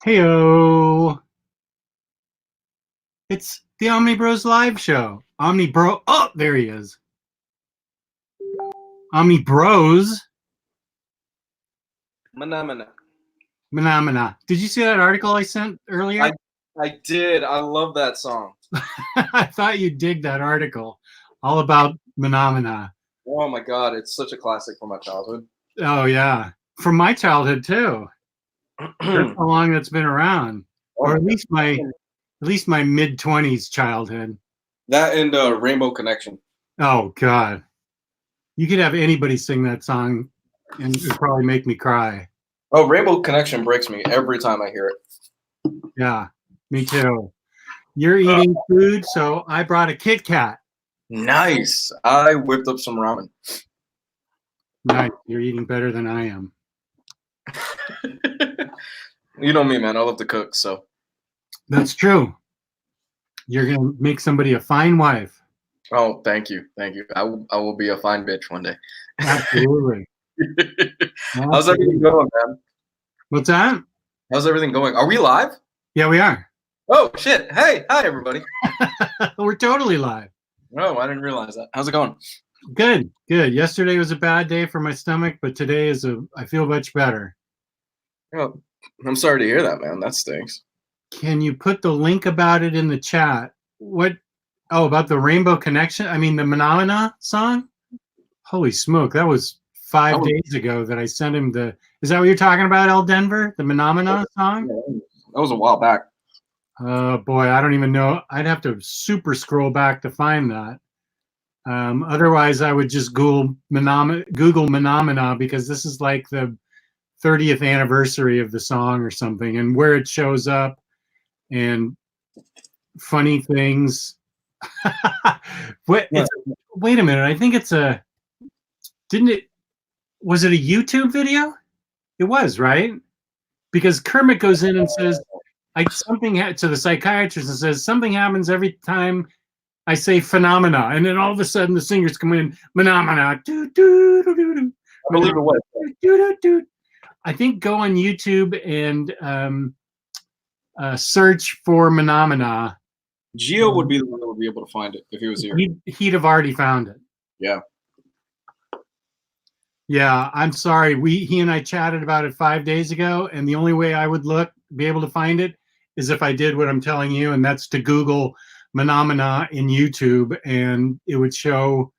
Heyo! It's the OmniBros live show. OmniBro. Oh, there he is. OmniBros. Phenomena. Did you see that article I sent earlier? I did. I love that song. I thought you'd dig that article. All about phenomena. Oh my God, it's such a classic from my childhood. Oh yeah, from my childhood too. That's how long that's been around, or at least my mid-20s childhood. That and Rainbow Connection. Oh God, you could have anybody sing that song, and it'd probably make me cry. Oh, Rainbow Connection breaks me every time I hear it. Yeah, me too. You're eating food, so I brought a Kit Kat. Nice. I whipped up some ramen. Nice. You're eating better than I am. You know me, man. I love to cook, so. That's true. You're going to make somebody a fine wife. Oh, thank you. Thank you. I will be a fine bitch one day. Absolutely. How's everything going, man? What's that? How's everything going? Are we live? Yeah, we are. Oh, shit. Hey. Hi, everybody. We're totally live. Oh, I didn't realize that. How's it going? Good. Good. Yesterday was a bad day for my stomach, but today I feel much better. Oh, I'm sorry to hear that, man. That stinks. Can you put the link about it in the chat? What? Oh, about the Rainbow Connection? I mean, the Phenomena song? Holy smoke. That was 5 days ago that I sent him the... Is that what you're talking about, El Denver? The Phenomena song? That was a while back. Oh, boy. I don't even know. I'd have to super scroll back to find that. Otherwise, I would just Google Phenomena because this is like the 30th anniversary of the song or something, and where it shows up and funny things. Wait a minute. I think it's was it a YouTube video? It was, right? Because Kermit goes in and says, to the psychiatrist and says, something happens every time I say phenomena, and then all of a sudden the singers come in, phenomena. I believe it was. I think go on YouTube and search for phenomena. Gio would be the one that would be able to find it if he was here. He'd have already found it. Yeah. Yeah, I'm sorry. He and I chatted about it 5 days ago, and the only way I would be able to find it is if I did what I'm telling you, and that's to Google phenomena in YouTube, and it would show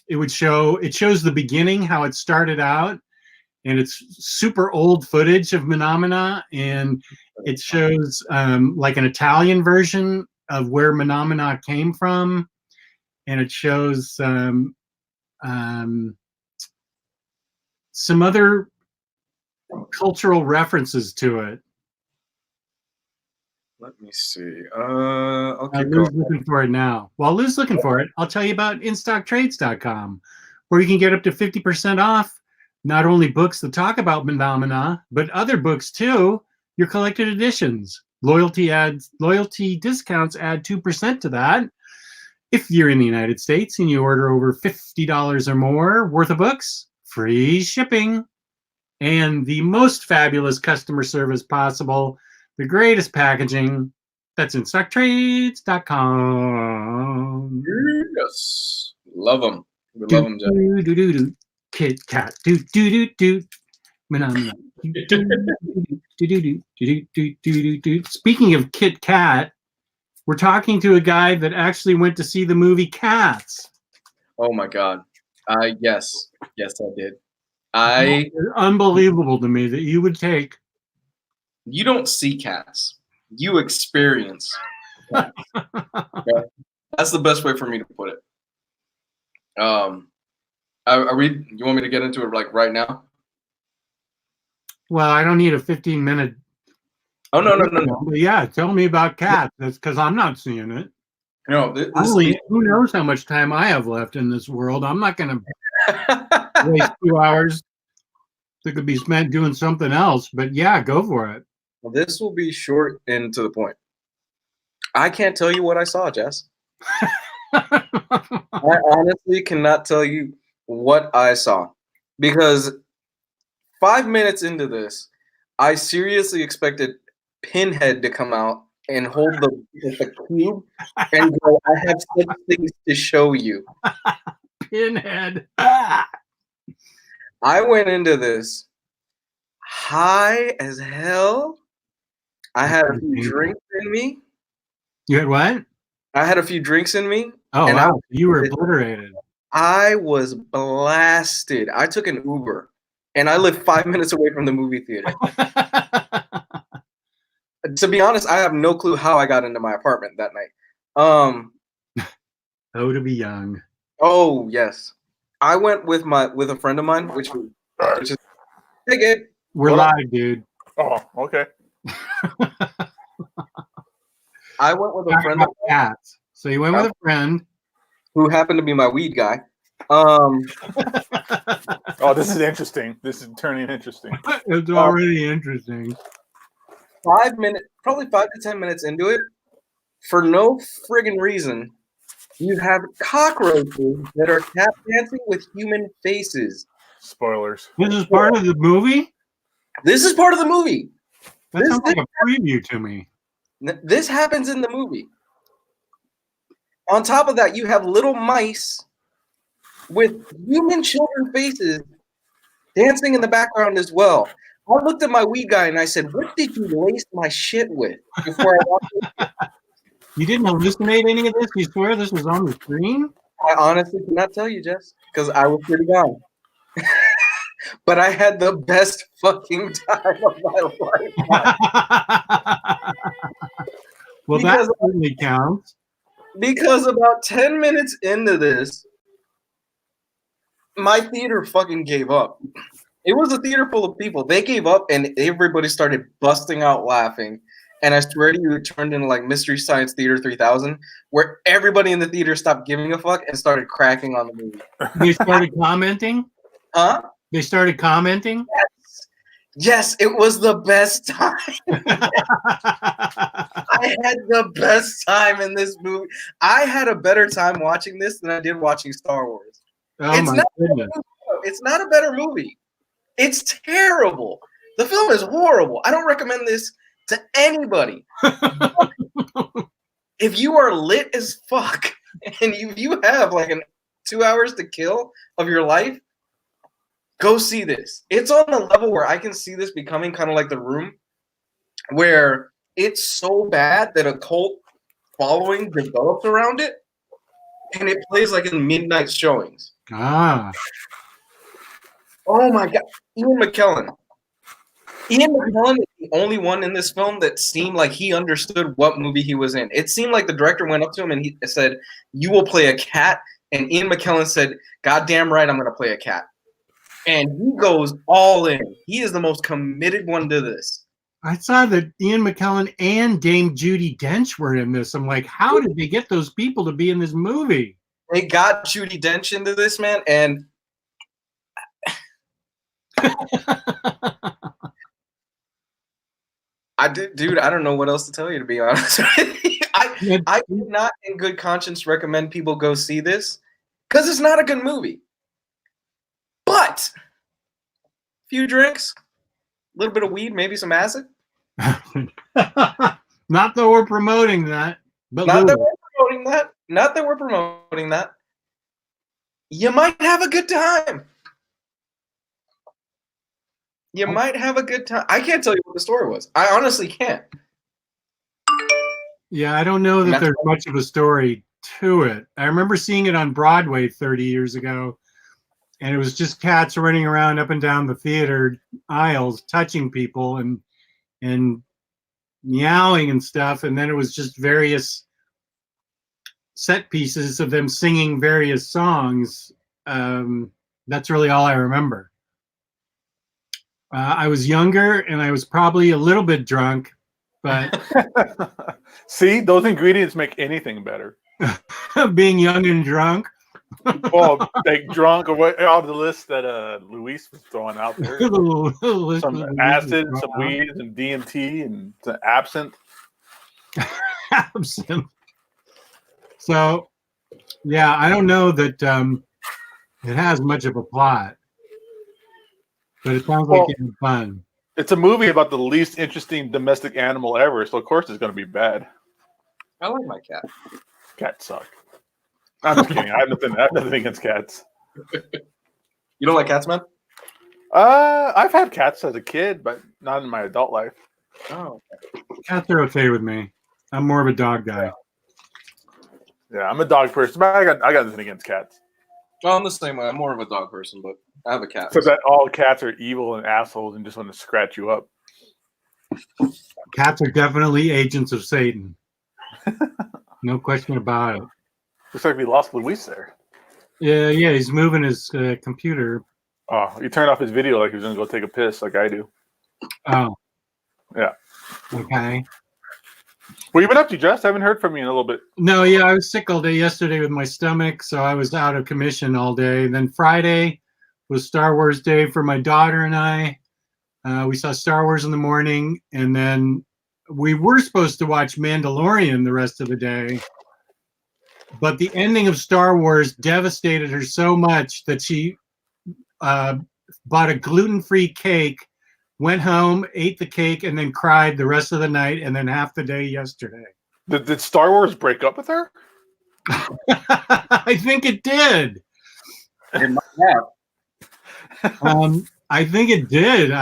it shows the beginning, how it started out, and it's super old footage of phenomena, and it shows like an Italian version of where phenomena came from, and it shows some other cultural references to it. Let me see. Okay, Lou's looking for it now. While Lou's looking for it, I'll tell you about InStockTrades.com, where you can get up to 50% off not only books that talk about phenomena, but other books too, your collected editions. Loyalty discounts add 2% to that. If you're in the United States and you order over $50 or more worth of books, free shipping, and the most fabulous customer service possible. The greatest packaging. That's InStockTrades.com. Yes. Love them. We love them, Jeff. Kit Kat. Speaking of Kit Kat, we're talking to a guy that actually went to see the movie Cats. Oh my God. Yes. Yes, I did. It's unbelievable to me that you would take... You don't see cats. You experience cats. Okay? That's the best way for me to put it. You want me to get into it like right now? Well, I don't need a 15-minute. Oh, no. But yeah, tell me about Cats. That's because I'm not seeing it. No, who knows how much time I have left in this world? I'm not going to waste 2 hours that could be spent doing something else. But yeah, go for it. Well, this will be short and to the point. I can't tell you what I saw, Jess. I honestly cannot tell you what I saw because 5 minutes into this, I seriously expected Pinhead to come out and hold the cube and go, I have such things to show you. Pinhead. I went into this high as hell. I had a few drinks in me. You had what? I had a few drinks in me. Oh, and wow. You were obliterated. I was blasted. I took an Uber, and I lived 5 minutes away from the movie theater. To be honest, I have no clue how I got into my apartment that night. Oh, to be young. Oh yes, I went with a friend of mine, which is hey Gabe. We're live, dude. Oh, okay. I went with a friend of mine. So you went with a friend who happened to be my weed guy. Oh, this is interesting. This is turning interesting. It's already interesting. 5 minutes, probably 5 to 10 minutes into it, for no friggin' reason, you have cockroaches that are tap dancing with human faces. Spoilers. This is part of the movie? This is part of the movie. That sounds like a preview to me. This happens in the movie. On top of that, you have little mice with human children faces dancing in the background as well. I looked at my weed guy and I said, what did you lace my shit with before I walked in? You didn't hallucinate any of this? You swear this was on the screen? I honestly cannot tell you, Jess, because I was pretty gone. But I had the best fucking time of my life. Well, that certainly counts. Because about 10 minutes into this, my theater fucking gave up. It was a theater full of people. They gave up and everybody started busting out laughing. And I swear to you, it turned into like Mystery Science Theater 3000, where everybody in the theater stopped giving a fuck and started cracking on the movie. They started commenting? Huh? They started commenting? Yes, it was the best time. I had the best time in this movie. I had a better time watching this than I did watching Star Wars. Oh, my goodness. It's not a better movie. It's terrible. The film is horrible. I don't recommend this to anybody. If you are lit as fuck and you have like 2 hours to kill of your life, go see this. It's on the level where I can see this becoming kind of like The Room, where it's so bad that a cult following develops around it, and it plays like in midnight showings. Ah. Oh my God. Ian McKellen. Ian McKellen is the only one in this film that seemed like he understood what movie he was in. It seemed like the director went up to him and he said, you will play a cat. And Ian McKellen said, God damn right, I'm going to play a cat. And he goes all in. He is the most committed one to this. I saw that Ian McKellen and Dame Judi Dench were in this. I'm like, how did they get those people to be in this movie? They got Judi Dench into this, man, and dude, I don't know what else to tell you, to be honest. I do not in good conscience recommend people go see this because it's not a good movie. But a few drinks, a little bit of weed, maybe some acid. Not that we're promoting that. But not that we're promoting that. Not that we're promoting that. You might have a good time. You might have a good time. I can't tell you what the story was. I honestly can't. Yeah, I don't know that there's much of a story to it. I remember seeing it on Broadway 30 years ago, and it was just cats running around up and down the theater aisles, touching people and meowing and stuff. And then it was just various set pieces of them singing various songs. That's really all I remember. I was younger and I was probably a little bit drunk, but see, those ingredients make anything better. Being young and drunk. Well, like drunk or what? All the list that Luis was throwing out there. Some acid, some weed, and DMT, and some absinthe. Absinthe. So, yeah, I don't know that it has much of a plot. but it sounds like it's fun. It's a movie about the least interesting domestic animal ever, so of course it's going to be bad. I like my cat. Cats suck. I'm just kidding. I have nothing against cats. You don't like cats, man? I've had cats as a kid, but not in my adult life. Oh, okay. Cats are okay with me. I'm more of a dog guy. Yeah, I'm a dog person, but I got nothing against cats. Well, I'm the same way. I'm more of a dog person, but I have a cat. So that all cats are evil and assholes and just want to scratch you up. Cats are definitely agents of Satan. No question about it. Looks like we lost Luis there. Yeah, he's moving his computer. Oh, he turned off his video like he was going to go take a piss like I do. Oh. Yeah. Okay. What you been up to, Jess? I haven't heard from you in a little bit. No, yeah, I was sick all day yesterday with my stomach, so I was out of commission all day. And then Friday was Star Wars Day for my daughter and I. We saw Star Wars in the morning, and then we were supposed to watch Mandalorian the rest of the day. But the ending of Star Wars devastated her so much that she bought a gluten-free cake, went home, ate the cake, and then cried the rest of the night and then half the day yesterday. Did Star Wars break up with her? I think it did. It might have. I think it did.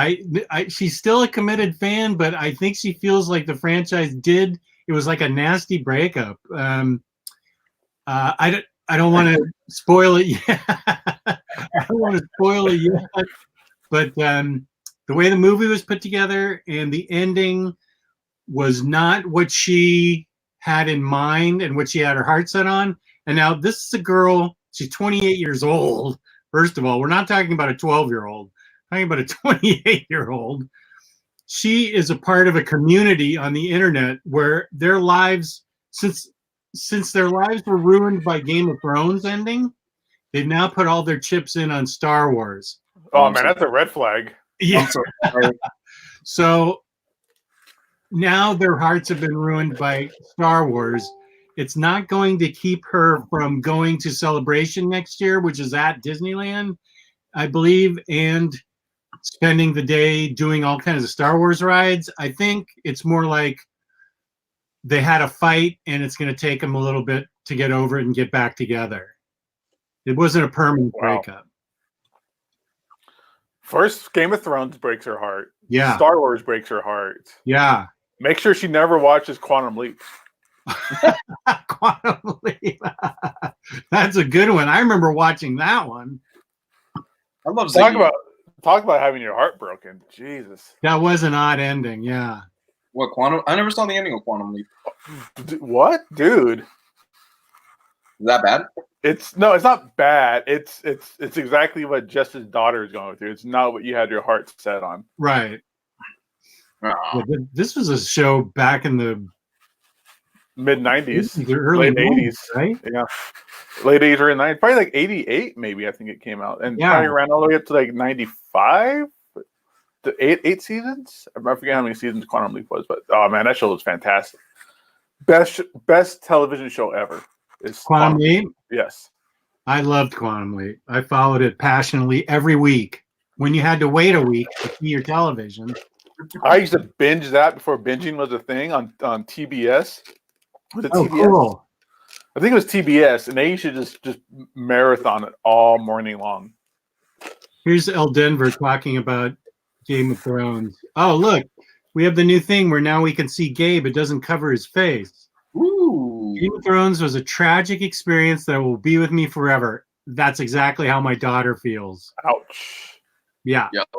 She's still a committed fan, but I think she feels like the franchise did. It was like a nasty breakup. I don't want to spoil it yet. I don't want to spoil it yet. But the way the movie was put together and the ending was not what she had in mind and what she had her heart set on. And now this is a girl, she's 28 years old. First of all, we're not talking about a 12-year-old. We're talking about a 28-year-old. She is a part of a community on the internet where their lives, since their lives were ruined by Game of Thrones ending, they've now put all their chips in on Star Wars. Oh, man, that's a red flag. Yeah. So now their hearts have been ruined by Star Wars. It's not going to keep her from going to Celebration next year, which is at Disneyland, I believe, and spending the day doing all kinds of Star Wars rides. I think it's more like they had a fight and it's going to take them a little bit to get over it and get back together. It wasn't a permanent breakup. First, Game of Thrones breaks her heart. Yeah. Star Wars breaks her heart. Yeah. Make sure she never watches Quantum Leap. Quantum Leap. That's a good one. I remember watching that one. I love talk about having your heart broken. Jesus. That was an odd ending. Yeah. What, Quantum? I never saw the ending of Quantum Leap. What, dude? Is that bad? It's not bad. It's exactly what Jess's daughter is going through. It's not what you had your heart set on. Right. Oh. Yeah, this was a show back in the mid-90s, the early late 80s, right? Yeah, late 80s, early 90s, probably like 88, maybe. I think it came out, and probably ran all the way up to like 95. The eight seasons. I forget how many seasons Quantum Leap was, but oh man, that show was fantastic. Best television show ever. Is Quantum Leap? Yes. I loved Quantum Leap. I followed it passionately every week. When you had to wait a week to see your television. I used to binge that before binging was a thing on TBS. Was it TBS? Cool. I think it was TBS, and they used to just marathon it all morning long. Here's El Denver talking about Game of Thrones. Oh, look. We have the new thing where now we can see Gabe. It doesn't cover his face. Ooh. Game of Thrones was a tragic experience that will be with me forever. That's exactly how my daughter feels. Ouch. Yeah. Yeah, a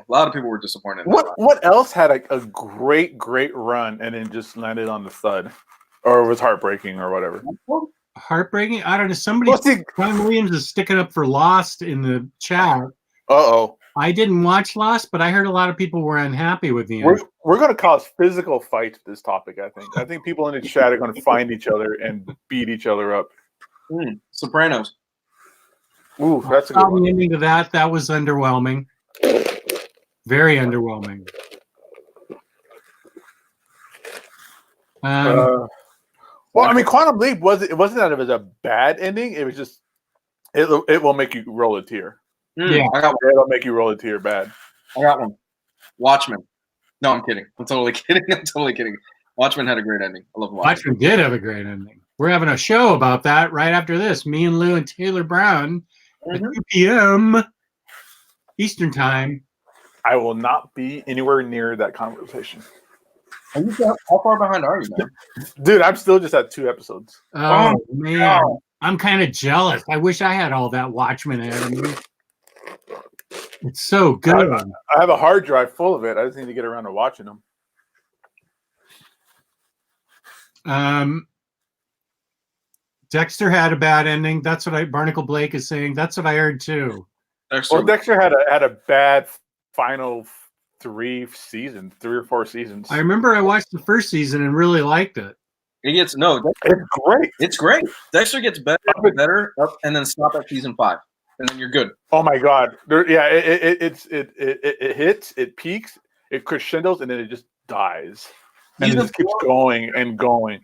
lot of people were disappointed. What else had a great run and then just landed on the thud, or was heartbreaking or whatever? Heartbreaking? I don't know. Somebody, Brian Williams is sticking up for Lost in the chat. Uh-oh. I didn't watch Lost, but I heard a lot of people were unhappy with the end. We're going to cause physical fights with this topic, I think. I think people in the chat are going to find each other and beat each other up. Sopranos. Ooh, that's a good one. The ending to that was underwhelming. Very underwhelming. Well, I mean, Quantum Leap wasn't that it was a bad ending. It was just it will make you roll a tear. Yeah. I got one. It'll make you roll a tear bad. I got one. Watchmen. No, I'm kidding. I'm totally kidding. Watchmen had a great ending. I love Watchmen. Watchmen did have a great ending. We're having a show about that right after this. Me and Lou and Taylor Brown at 2 p.m. Eastern Time. I will not be anywhere near that conversation. How far behind are you, man? Dude, I'm still just at 2 episodes. Oh, man. I'm kind of jealous. I wish I had all that Watchmen anime. It's so good. I have a hard drive full of it. I just need to get around to watching them. Dexter had a bad ending. That's what Barnacle Blake is saying. That's what I heard too. Dexter had a bad final 3 or 4 seasons. I remember I watched the first season and really liked it. It's great. It's great. Dexter gets better and better, and then stop at season 5, and then you're good. Oh my god! It hits, it peaks, it crescendos, and then it just dies. And it just keeps going and going.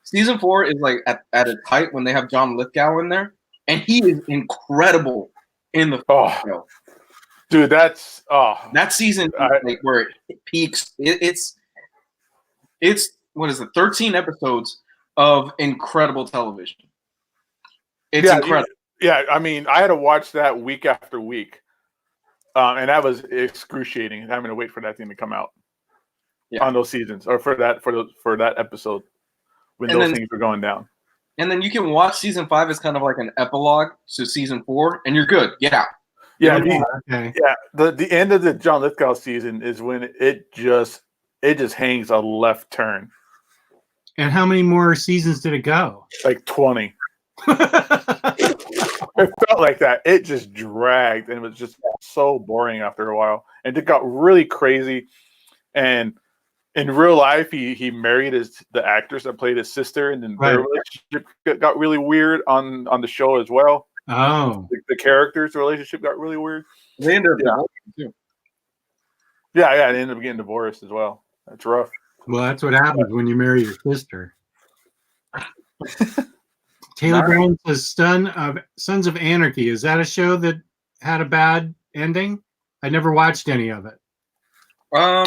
Season 4 is like at its height when they have John Lithgow in there, and he is incredible in the show. Dude, that's that season like where it peaks. It's what is it? 13 episodes of incredible television. It's incredible. Yeah, I mean, I had to watch that week after week, and that was excruciating. Having to wait for that thing to come out on those seasons, or for that episode when those things were going down. And then you can watch season 5 as kind of like an epilogue to season 4, and you're good. Get out. The end of the John Lithgow season is when it just hangs a left turn. And how many more seasons did it go? Like 20. It felt like that. It just dragged, and it was just so boring after a while. And it got really crazy. And in real life, he married the actress that played his sister, and then their relationship got really weird on the show as well. Oh, the characters' relationship got really weird. They ended up divorcing too. Yeah, they ended up getting divorced as well. That's rough. Well, that's what happens when you marry your sister. Taylor Brown says Sons of Anarchy. Is that a show that had a bad ending? I never watched any of it. I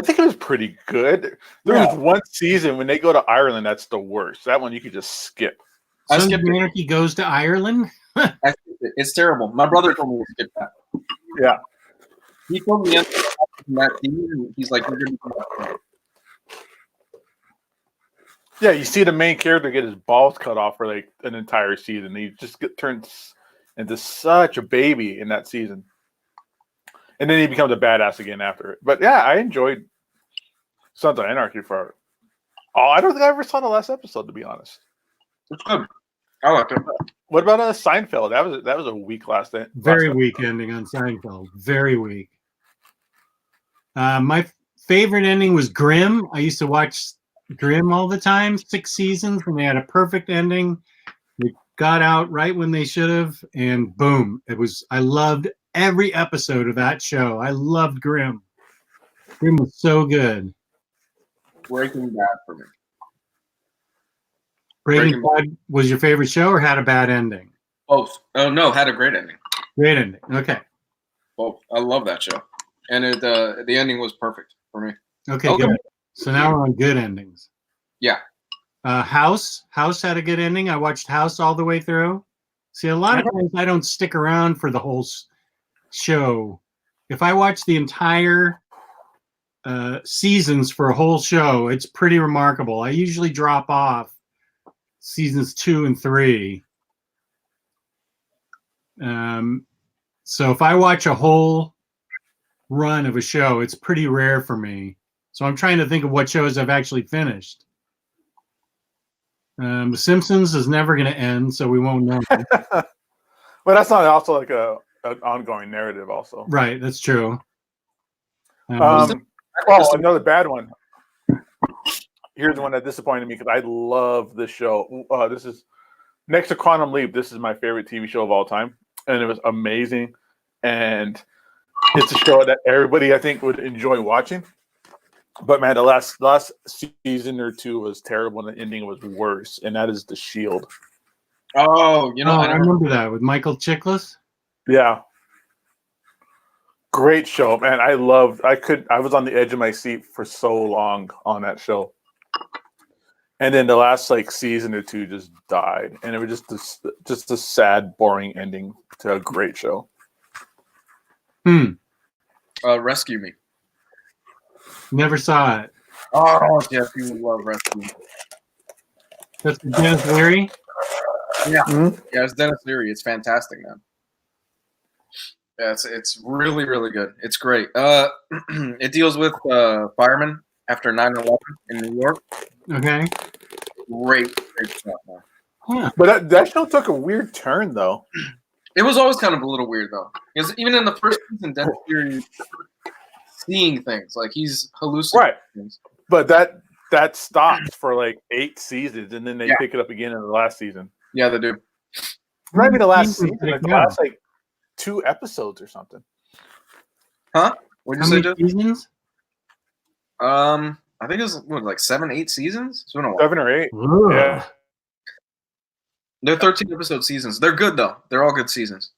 think it was pretty good. There was one season when they go to Ireland that's the worst. That one you could just skip. Sons of Anarchy goes to Ireland? It's terrible. My brother told me to skip that. Yeah. He told me that season, he's like, we're gonna yeah, you see the main character get his balls cut off for like an entire season. He just turns into such a baby in that season. And then he becomes a badass again after it. But yeah, I enjoyed Sons of Anarchy for I don't think I ever saw the last episode, to be honest. It's good. I like it. What about Seinfeld? That was a weak last day. Very weak ending on Seinfeld. Very weak. My favorite ending was Grimm. I used to watch Grimm all the time. 6 seasons, and they had a perfect ending. They got out right when they should have, and boom! I loved every episode of that show. I loved Grimm. Grimm was so good. Breaking Bad for me. Breaking Bad was your favorite show, or had a bad ending? Both. Oh no, had a great ending. Great ending. Okay. Both. I love that show, and the ending was perfect for me. Okay, good. So now we're on good endings. Yeah. House had a good ending. I watched House all the way through. See, a lot of times I don't stick around for the whole show. If I watch the entire seasons for a whole show, it's pretty remarkable. I usually drop off seasons 2 and 3. So if I watch a whole run of a show, it's pretty rare for me. So I'm trying to think of what shows I've actually finished. The Simpsons is never going to end, so we won't know. But that's not also like an ongoing narrative also. Right, that's true. Another bad one. Here's the one that disappointed me because I love this show. This is next to Quantum Leap. This is my favorite TV show of all time, and it was amazing. And it's a show that everybody, I think, would enjoy watching. But man, the last season or 2 was terrible, and the ending was worse. And that is The Shield. Oh, I remember that with Michael Chiklis. Yeah, Great show, man. I was on the edge of my seat for so long on that show. And then the last like season or two just died. And it was just a sad, boring ending to a great show. Rescue Me. Never saw it. Oh, yes, you would love Rescue Me. That's Dennis Leary? Yeah. Yeah, it's Dennis Leary. It's fantastic, man. Yeah, it's really, really good. It's great. It deals with firemen after 9/11 in New York. Okay. Great stuff, man. Huh. But that show took a weird turn, though. It was always kind of a little weird, though. Because even in the first season, Dennis Leary seeing things. Like, he's hallucinating things. But that stops for like 8 seasons, and then they pick it up again in the last season. Yeah, they do. Not even the last season, like the last like 2 episodes or something. Huh? What'd you say, Joe? Seasons? I think it was like 7, 8 seasons. It's been a while. 7 or 8. Ugh. Yeah. They're 13 episode seasons. They're good though. They're all good seasons.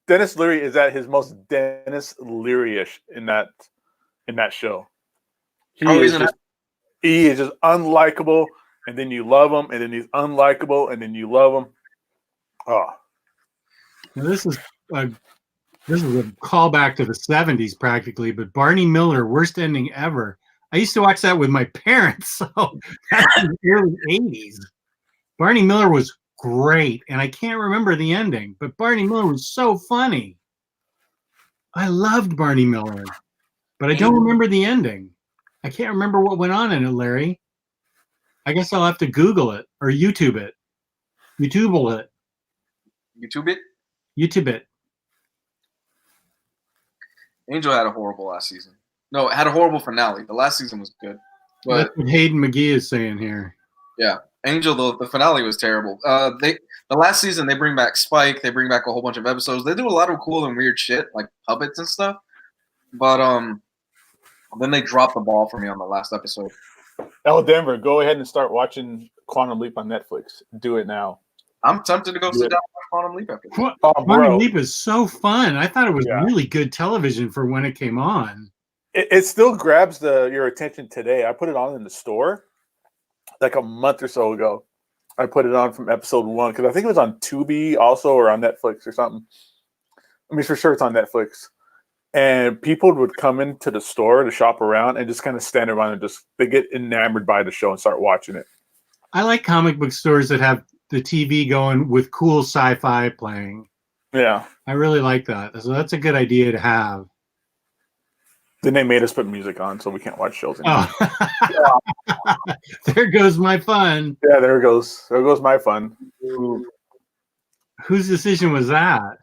Dennis Leary is at his most Dennis Leary-ish in that show. He is just unlikable, and then you love him, and then he's unlikable, and then you love him. Oh, now this is a callback to the 70s practically, but Barney Miller, worst ending ever. I used to watch that with my parents, so that's in the early 80s. Barney Miller was great, and I can't remember the ending, but Barney Miller was so funny. I loved Barney Miller, but I don't remember the ending. I can't remember what went on in it, Larry. I guess I'll have to Google it or YouTube it. YouTube it. Angel had a horrible last season. No, it had a horrible finale. The last season was good. But that's what Hayden McGee is saying here. Yeah. Angel, the finale was terrible. The last season, they bring back Spike. They bring back a whole bunch of episodes. They do a lot of cool and weird shit, like puppets and stuff. But then they dropped the ball for me on the last episode. Denver, go ahead and start watching Quantum Leap on Netflix. Do it now. I'm tempted to go sit down and watch Quantum Leap after this. Quantum Leap is so fun. I thought it was really good television for when it came on. It still grabs your attention today. I put it on in the store like a month or so ago. I put it on from episode 1 because I think it was on Tubi also or on Netflix or something. I mean, for sure it's on Netflix. And people would come into the store to shop around and just kind of stand around and they get enamored by the show and start watching it. I like comic book stores that have the TV going with cool sci-fi playing. Yeah. I really like that. So that's a good idea to have. Then they made us put music on, so we can't watch shows anymore. Oh. There goes my fun. Yeah, there goes my fun. Whose decision was that?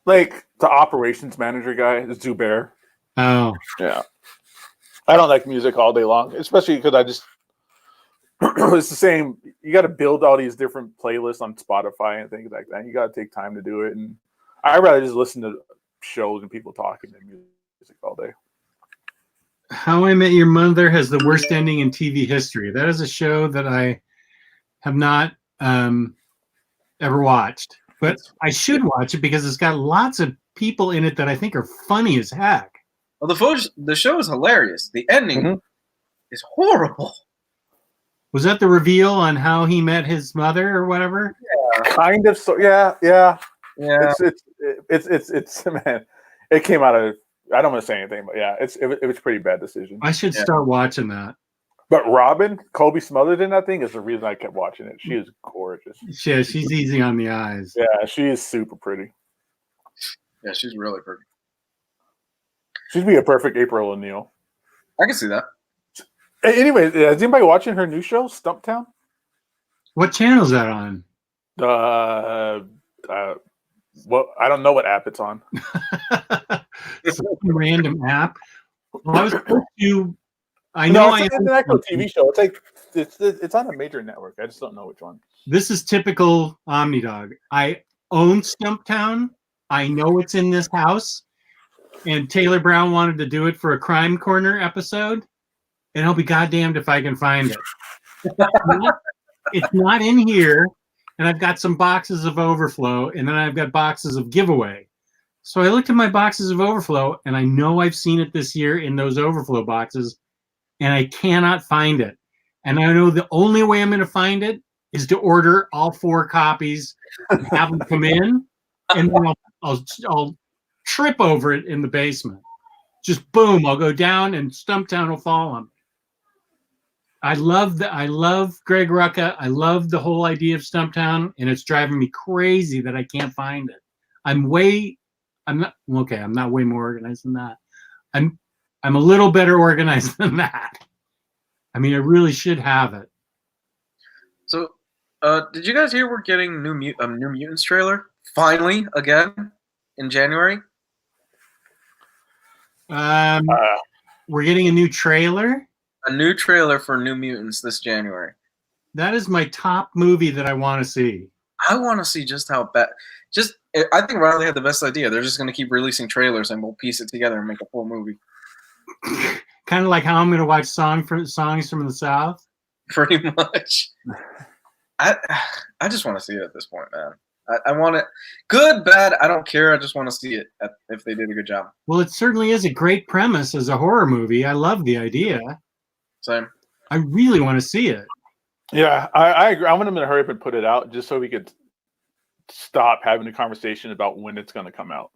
Like the operations manager guy, Zubair. Oh, yeah. I don't like music all day long, especially because I just it's the same. You got to build all these different playlists on Spotify and things like that. You got to take time to do it, and I'd rather just listen to shows and people talking and music all day. How I Met Your Mother has the worst ending in TV history. That is a show that I have not ever watched, but I should watch it because it's got lots of people in it that I think are funny as heck. Well, the show is hilarious. The ending is horrible. Was that the reveal on how he met his mother or whatever? Yeah. Kind of. So yeah. Yeah. It's man. It came out of. I don't want to say anything, but yeah, it was a pretty bad decision. I should start watching that. But Robin, Kobe Smothers in that thing is the reason I kept watching it. She is gorgeous. Yeah, she's easy on the eyes. Yeah, she is super pretty. Yeah, she's really pretty. She'd be a perfect April O'Neil. I can see that. Anyway, is anybody watching her new show, Stumptown? What channel is that on? Well, I don't know what app it's on. Some random app. Well, I was supposed to. It's an actual TV show. It's like it's on a major network. I just don't know which one. This is typical Omnidog. I own Stumptown. I know it's in this house, and Taylor Brown wanted to do it for a Crime Corner episode, and I'll be goddamned if I can find it. It's not in here, and I've got some boxes of overflow, and then I've got boxes of giveaway. So I looked at my boxes of overflow, and I know I've seen it this year in those overflow boxes, and I cannot find it. And I know the only way I'm going to find it is to order all 4 copies and have them come in, and then I'll trip over it in the basement. Just boom, I'll go down, and Stumptown will fall on me. I love Greg Rucka. I love the whole idea of Stumptown, and it's driving me crazy that I can't find it. I'm not way more organized than that. I'm a little better organized than that. I mean, I really should have it. So, did you guys hear we're getting New Mutants trailer finally again in January? We're getting a new trailer. A new trailer for New Mutants this January. That is my top movie that I want to see. I want to see just how bad. I think Ryley had the best idea. They're just going to keep releasing trailers, and we'll piece it together and make a full movie. Kind of like how I'm going to watch songs from the South. Pretty much. I just want to see it at this point, man. I want it. Good, bad, I don't care. I just want to see it if they did a good job. Well, it certainly is a great premise as a horror movie. I love the idea. Same. I really want to see it. Yeah, I agree. I want them to hurry up and put it out just so we could stop having a conversation about when it's going to come out.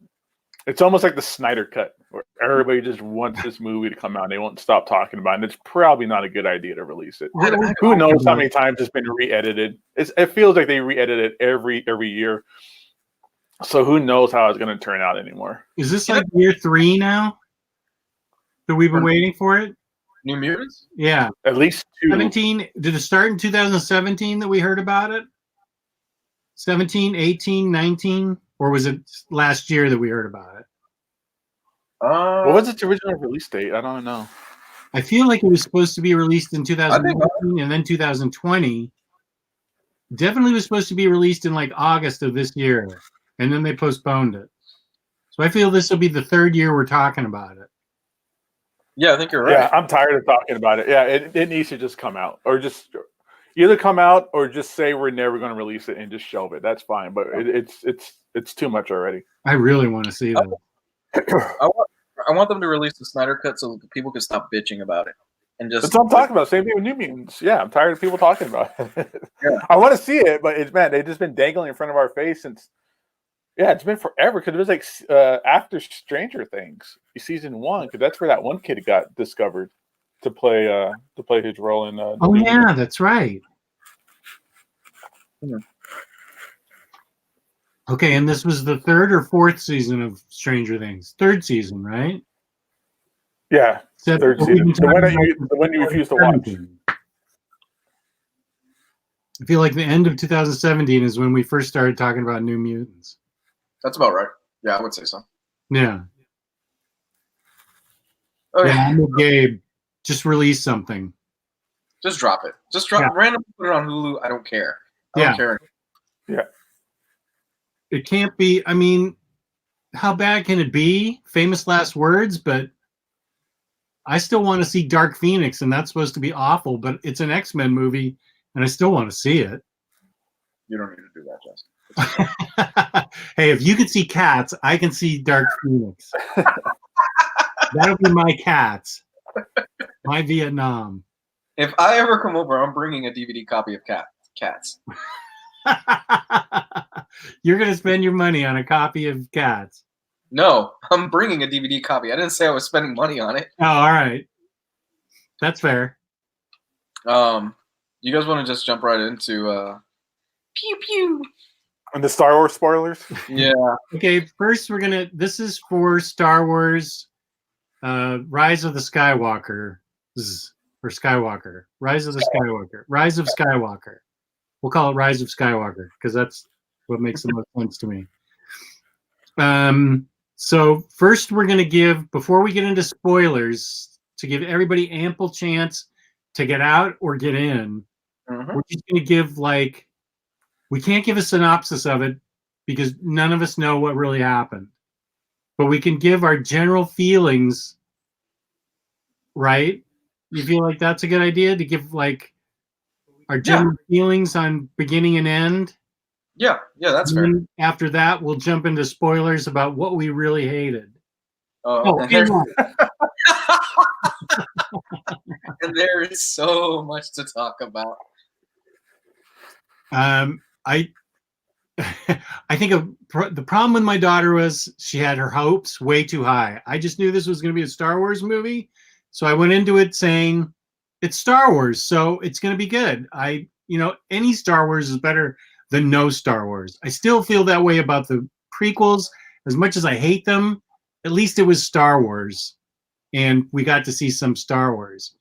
It's almost like the Snyder Cut, where everybody just wants this movie to come out. And they won't stop talking about it. And it's probably not a good idea to release it. Who knows how many times it's been re-edited? It feels like they re-edit it every year. So who knows how it's going to turn out anymore? Is this like year 3 now that we've been waiting for it? New Mutants? Yeah. At least 2. 17. Did it start in 2017 that we heard about it? 17, 18, 19? Or was it last year that we heard about it? What was its original release date? I don't know. I feel like it was supposed to be released in 2019 and then 2020. Definitely was supposed to be released in like August of this year. And then they postponed it. So I feel this will be the 3rd year we're talking about it. Yeah, I think you're right. Yeah, I'm tired of talking about it. Yeah, it needs to just come out. Or just either come out or just say we're never going to release it and just shelve it. That's fine. But it's too much already. I really want to see that. I want them to release the Snyder Cut so people can stop bitching about it. And just That's what I'm talking about. Same thing with New Mutants. Yeah, I'm tired of people talking about it. Yeah. I want to see it, but they've just been dangling in front of our face since. Yeah, it's been forever because it was like after Stranger Things season 1, because that's where that one kid got discovered to play his role in. Oh yeah, that's right. Hmm. Okay, and this was the 3rd or 4th season of Stranger Things. 3rd season, right? Yeah, 3rd season. The one you refused to watch. I feel like the end of 2017 is when we first started talking about New Mutants. That's about right. Yeah, I would say so. Yeah. Okay. Yeah, I'm with Gabe. Just release something. Just drop it. Just drop randomly put it on Hulu. I don't care. I don't care. Yeah. It can't be. I mean, how bad can it be? Famous last words, but I still want to see Dark Phoenix, and that's supposed to be awful, but it's an X-Men movie, and I still want to see it. You don't need to do that, Justin. Hey, if you can see Cats, I can see Dark Phoenix. That'll be my Cats. My Vietnam. If I ever come over, I'm bringing a DVD copy of Cats. You're going to spend your money on a copy of Cats. No, I'm bringing a DVD copy. I didn't say I was spending money on it. Oh, all right. That's fair. You guys want to just jump right into pew pew. And the Star Wars spoilers? Yeah. Okay, first this is for Star Wars Rise of the Skywalker. Or Skywalker. Rise of the Skywalker. Rise of Skywalker. We'll call it Rise of Skywalker because that's what makes the most sense to me. So first we're going to give, before we get into spoilers, to give everybody ample chance to get out or get in, we're just going to give we can't give a synopsis of it because none of us know what really happened. But we can give our general feelings, right? You feel like that's a good idea to give our general feelings on beginning and end. Yeah, that's and fair. then after that, we'll jump into spoilers about what we really hated. And there is so much to talk about. I think the problem with my daughter was she had her hopes way too high. I just knew this was going to be a Star Wars movie, so I went into it saying it's Star Wars, so it's going to be good. Any Star Wars is better than no Star Wars. I still feel that way about the prequels. As much as I hate them, at least it was Star Wars, and we got to see some Star Wars.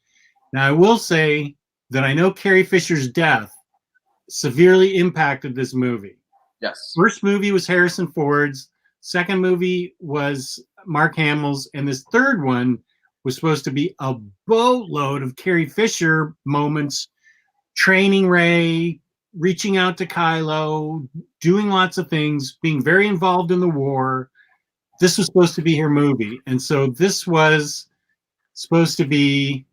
Now, I will say that I know Carrie Fisher's death severely impacted this movie. Yes. First movie was Harrison Ford's. Second movie was Mark Hamill's. And this third one was supposed to be a boatload of Carrie Fisher moments, training Rey, reaching out to Kylo, doing lots of things, being very involved in the war. This was supposed to be her movie. And so this was supposed to be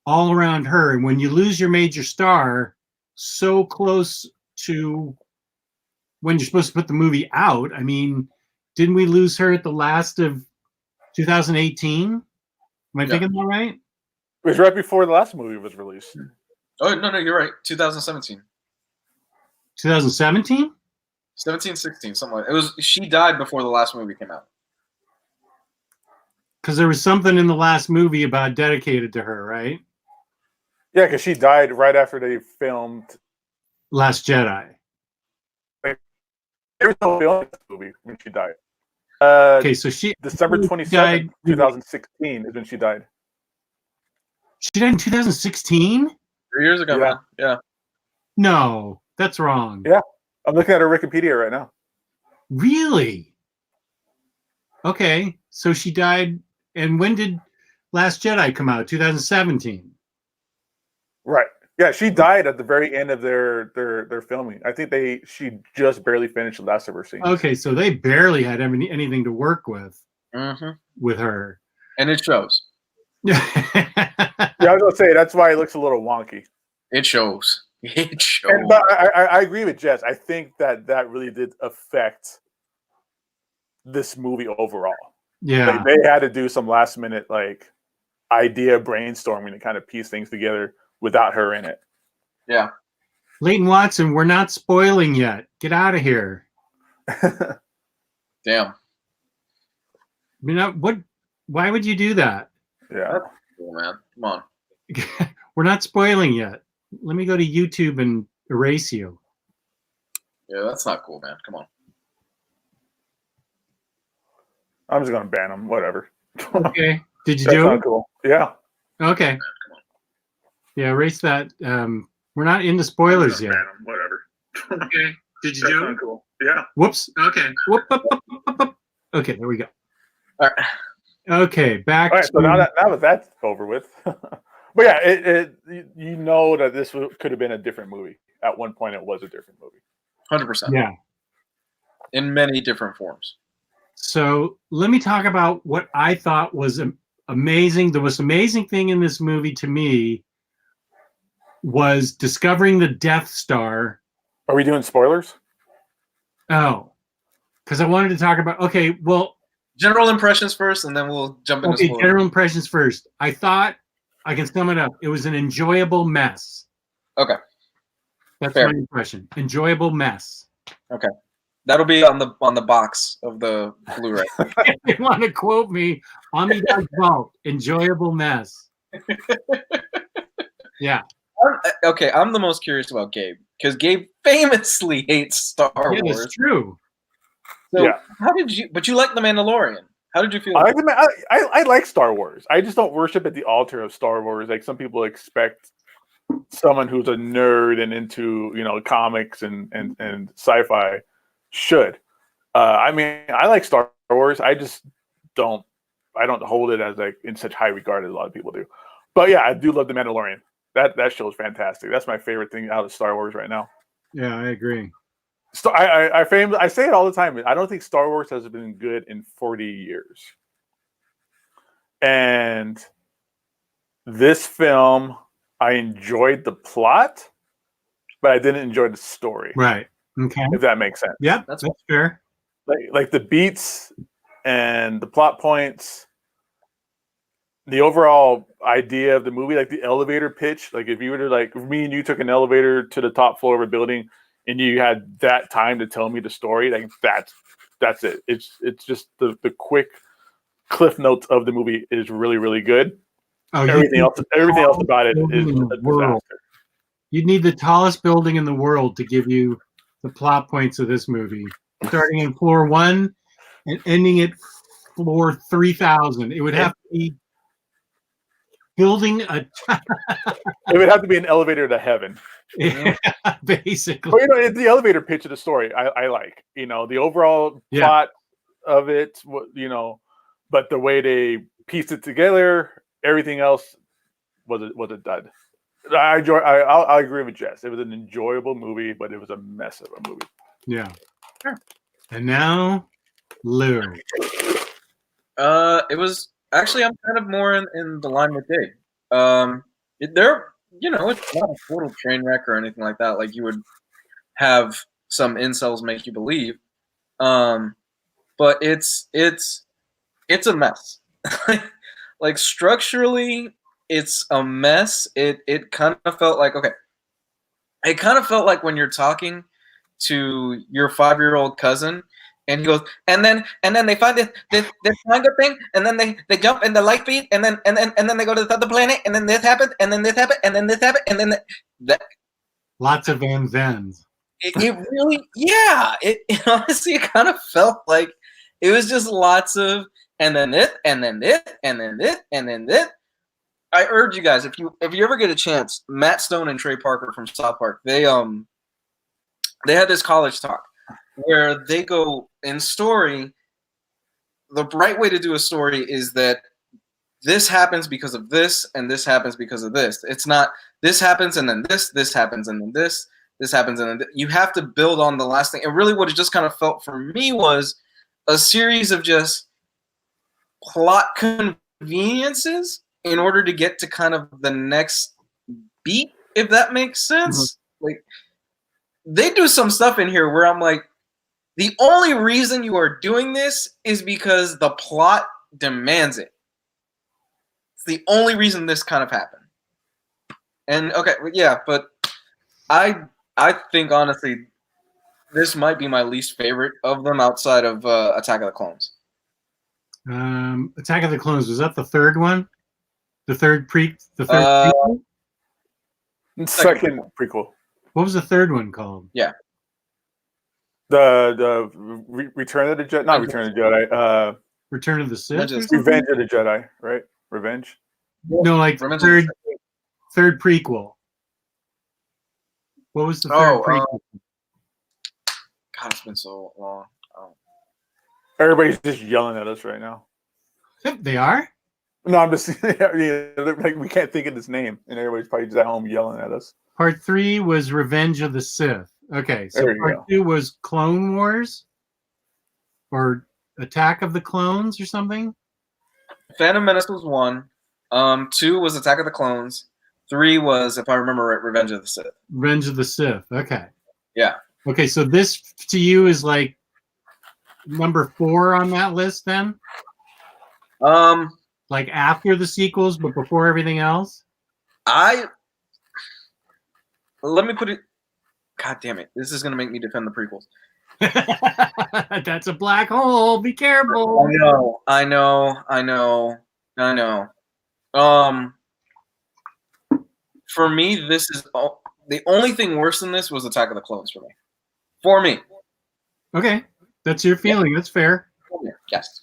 all around her. And when you lose your major star so close to when you're supposed to put the movie out, I mean, didn't we lose her at the last of 2018? Am I thinking that right? It was right before the last movie was released. Oh, no, you're right. 2017. 2017? 17, 16, something like that. She died before the last movie came out. Because there was something in the last movie about dedicated to her, right? Yeah, because she died right after they filmed Last Jedi. There was no film in this movie when she died. Okay, so she December 27th, 2016 is when she died. She died in 2016? 3 years ago, man. Yeah. No, that's wrong. Yeah, I'm looking at her Wikipedia right now. Really? Okay, so she died. And when did Last Jedi come out? 2017. Right. Yeah, she died at the very end of their filming. I think she just barely finished the last of her scenes. Okay, so they barely had anything to work with with her. And it shows. Yeah, I was going to say, that's why it looks a little wonky. It shows. It shows. But I agree with Jess. I think that really did affect this movie overall. Yeah. They had to do some last minute idea brainstorming to kind of piece things together without her in it. Yeah. Leighton Watson, we're not spoiling yet. Get out of here. Damn. Why would you do that? Yeah. That's cool, man. Come on. We're not spoiling yet. Let me go to YouTube and erase you. Yeah, that's not cool, man. Come on. I'm just going to ban them. Whatever. Okay. Did you do it? Cool. Yeah. Okay. Man, come on. Yeah, erase that. We're not into spoilers yet. Ban them. Whatever. Okay. Did you do it? Cool. Yeah. Whoops. Okay. Whoop, whoop, whoop, whoop, whoop. Okay, there we go. All right. Okay, back. All right. So now that that's over with. But yeah, you know that this could have been a different movie. At one point, it was a different movie. 100%. Yeah. In many different forms. So let me talk about what I thought was amazing. The most amazing thing in this movie to me was discovering the Death Star. Are we doing spoilers? Oh, because I wanted to talk about. Okay, well, general impressions first, and then we'll jump into spoilers. General impressions first. I thought I can sum it up. It was an enjoyable mess. Okay. That's Fair. my impression. Enjoyable mess. Okay. That'll be on the box of the Blu-ray. If you want to quote me, Omnidog Vault, enjoyable mess. Yeah. Okay, I'm the most curious about Gabe because Gabe famously hates Star Wars. Yeah, that's true. So Yeah. how did you? But you like The Mandalorian. How did you feel? I like Star Wars. I just don't worship at the altar of Star Wars. Like some people expect someone who's a nerd and into comics and sci-fi should. I mean, I like Star Wars. I just don't hold it as in such high regard as a lot of people do. But yeah, I do love The Mandalorian. That show is fantastic. That's my favorite thing out of Star Wars right now. Yeah, I agree. I say it all the time. I don't think Star Wars has been good in 40 years. And this film, I enjoyed the plot. but I didn't enjoy the story. Right. Okay. If that makes sense. Yep, that's fair. Like the beats and the plot points, the overall idea of the movie, like the elevator pitch. Like if you were to like me and you took an elevator to the top floor of a building, and you had that time to tell me the story, like that's it. It's just the quick cliff notes of the movie is really, really good. Oh, everything else about it is a disaster. You'd need the tallest building in the world to give you the plot points of this movie, starting in floor 1 and ending at floor 3,000. It would have to be building a. It would have to be an elevator to heaven. Yeah, basically. But, it's the elevator pitch of the story. I like, the overall plot of it, but the way they pieced it together, everything else was a dud. I agree with Jess. It was an enjoyable movie, but it was a mess of a movie. Yeah. Sure. And now, Lou. It was actually, I'm kind of more in the line with Dave. It's not a total train wreck or anything like that. Like you would have some incels make you believe. But it's a mess. Like structurally, it's a mess. It kind of felt like, okay. It kind of felt like when you're talking to your 5-year-old cousin, and he goes, and then they find this manga thing, and then they jump in the light speed, and then they go to the other planet, and then this happened, and then this happened, and then this happened, and then that. Lots of ends. It really, yeah. It honestly, it kind of felt like it was just lots of, and then this, and then this, and then this, and then this. I urge you guys, if you ever get a chance, Matt Stone and Trey Parker from South Park, they had this college talk where they go in story. The right way to do a story is that this happens because of this, and this happens because of this. It's not this happens and then this happens and then this happens and then you have to build on the last thing. And really, what it just kind of felt for me was a series of just plot conveniences in order to get to kind of the next beat, if that makes sense. Mm-hmm. Like they do some stuff in here where I'm like, the only reason you are doing this is because the plot demands it. It's the only reason this kind of happened. And okay, yeah, but I think honestly, this might be my least favorite of them outside of Attack of the Clones. Attack of the Clones, was that the third one? The third prequel? Second prequel. What was the third one called? Yeah. The Return of the Jedi, not Return of the Jedi. Return of the Sith. Revenge of the Jedi, right? Revenge. No, like third prequel. What was the third prequel? God, it's been so long. Oh. Everybody's just yelling at us right now. They are? No, I'm just like we can't think of his name, and everybody's probably just at home yelling at us. Part 3 was Revenge of the Sith. Okay, so part 2 was Clone Wars, or Attack of the Clones, or something. Phantom Menace was 1. 2 was Attack of the Clones. 3 was, if I remember right, Revenge of the Sith. Revenge of the Sith. Okay. Yeah. Okay, so this to you is like number 4 on that list, then. Like after the sequels, but before everything else? Let me put it. God damn it. This is going to make me defend the prequels. That's a black hole. Be careful. I know. For me, this is the only thing worse than this was Attack of the Clones for me. For me. Okay. That's your feeling. Yeah. That's fair. Yes.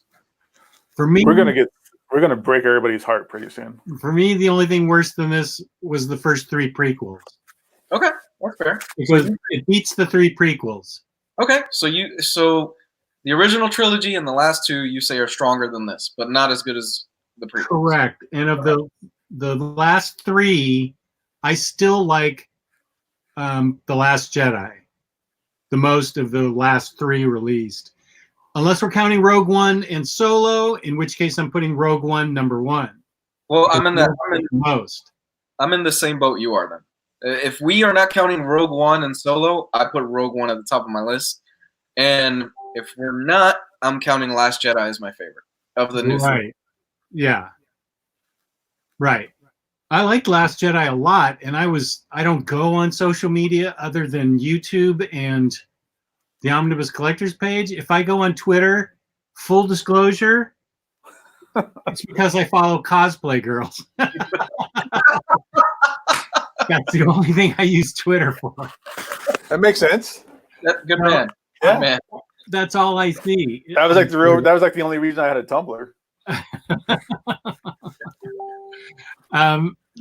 For me, we're gonna break everybody's heart pretty soon. For me, the only thing worse than this was the first 3 prequels. Okay, that's fair. Because it beats the 3 prequels. Okay, so the original trilogy and the last 2 you say are stronger than this, but not as good as the prequels. Correct. And of the last 3, I still like The Last Jedi the most of the last 3 released. Unless we're counting Rogue One and Solo, in which case I'm putting Rogue One number 1. Well, I'm in the same boat you are then. If we are not counting Rogue One and Solo, I put Rogue One at the top of my list. And if we're not, I'm counting Last Jedi as my favorite of the new Right. Yeah. Right. I liked Last Jedi a lot, and I don't go on social media other than YouTube and the Omnibus Collectors page. If I go on Twitter, full disclosure, it's because I follow cosplay girls. That's the only thing I use Twitter for. That makes sense. Good man. Yeah. Good man. That's all I see. That was like the only reason I had a Tumblr.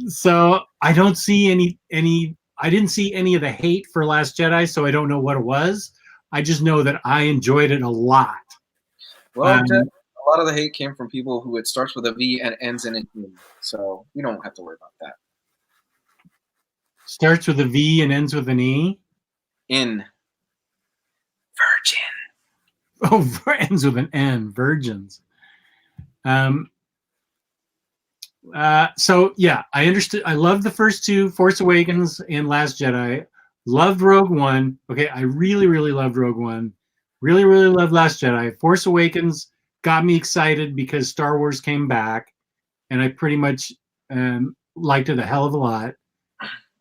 So I don't see I didn't see any of the hate for Last Jedi, so I don't know what it was. I just know that I enjoyed it a lot. Well, a lot of the hate came from people who it starts with a V and ends in an E. So you don't have to worry about that. Starts with a V and ends with an E? In. Virgin. Oh, ends with an N. Virgins. So yeah, I understood. I loved the first two, Force Awakens and Last Jedi. Loved Rogue One. Okay, I really, really loved Rogue One. Really, really loved Last Jedi. Force Awakens got me excited because Star Wars came back, and I pretty much liked it a hell of a lot.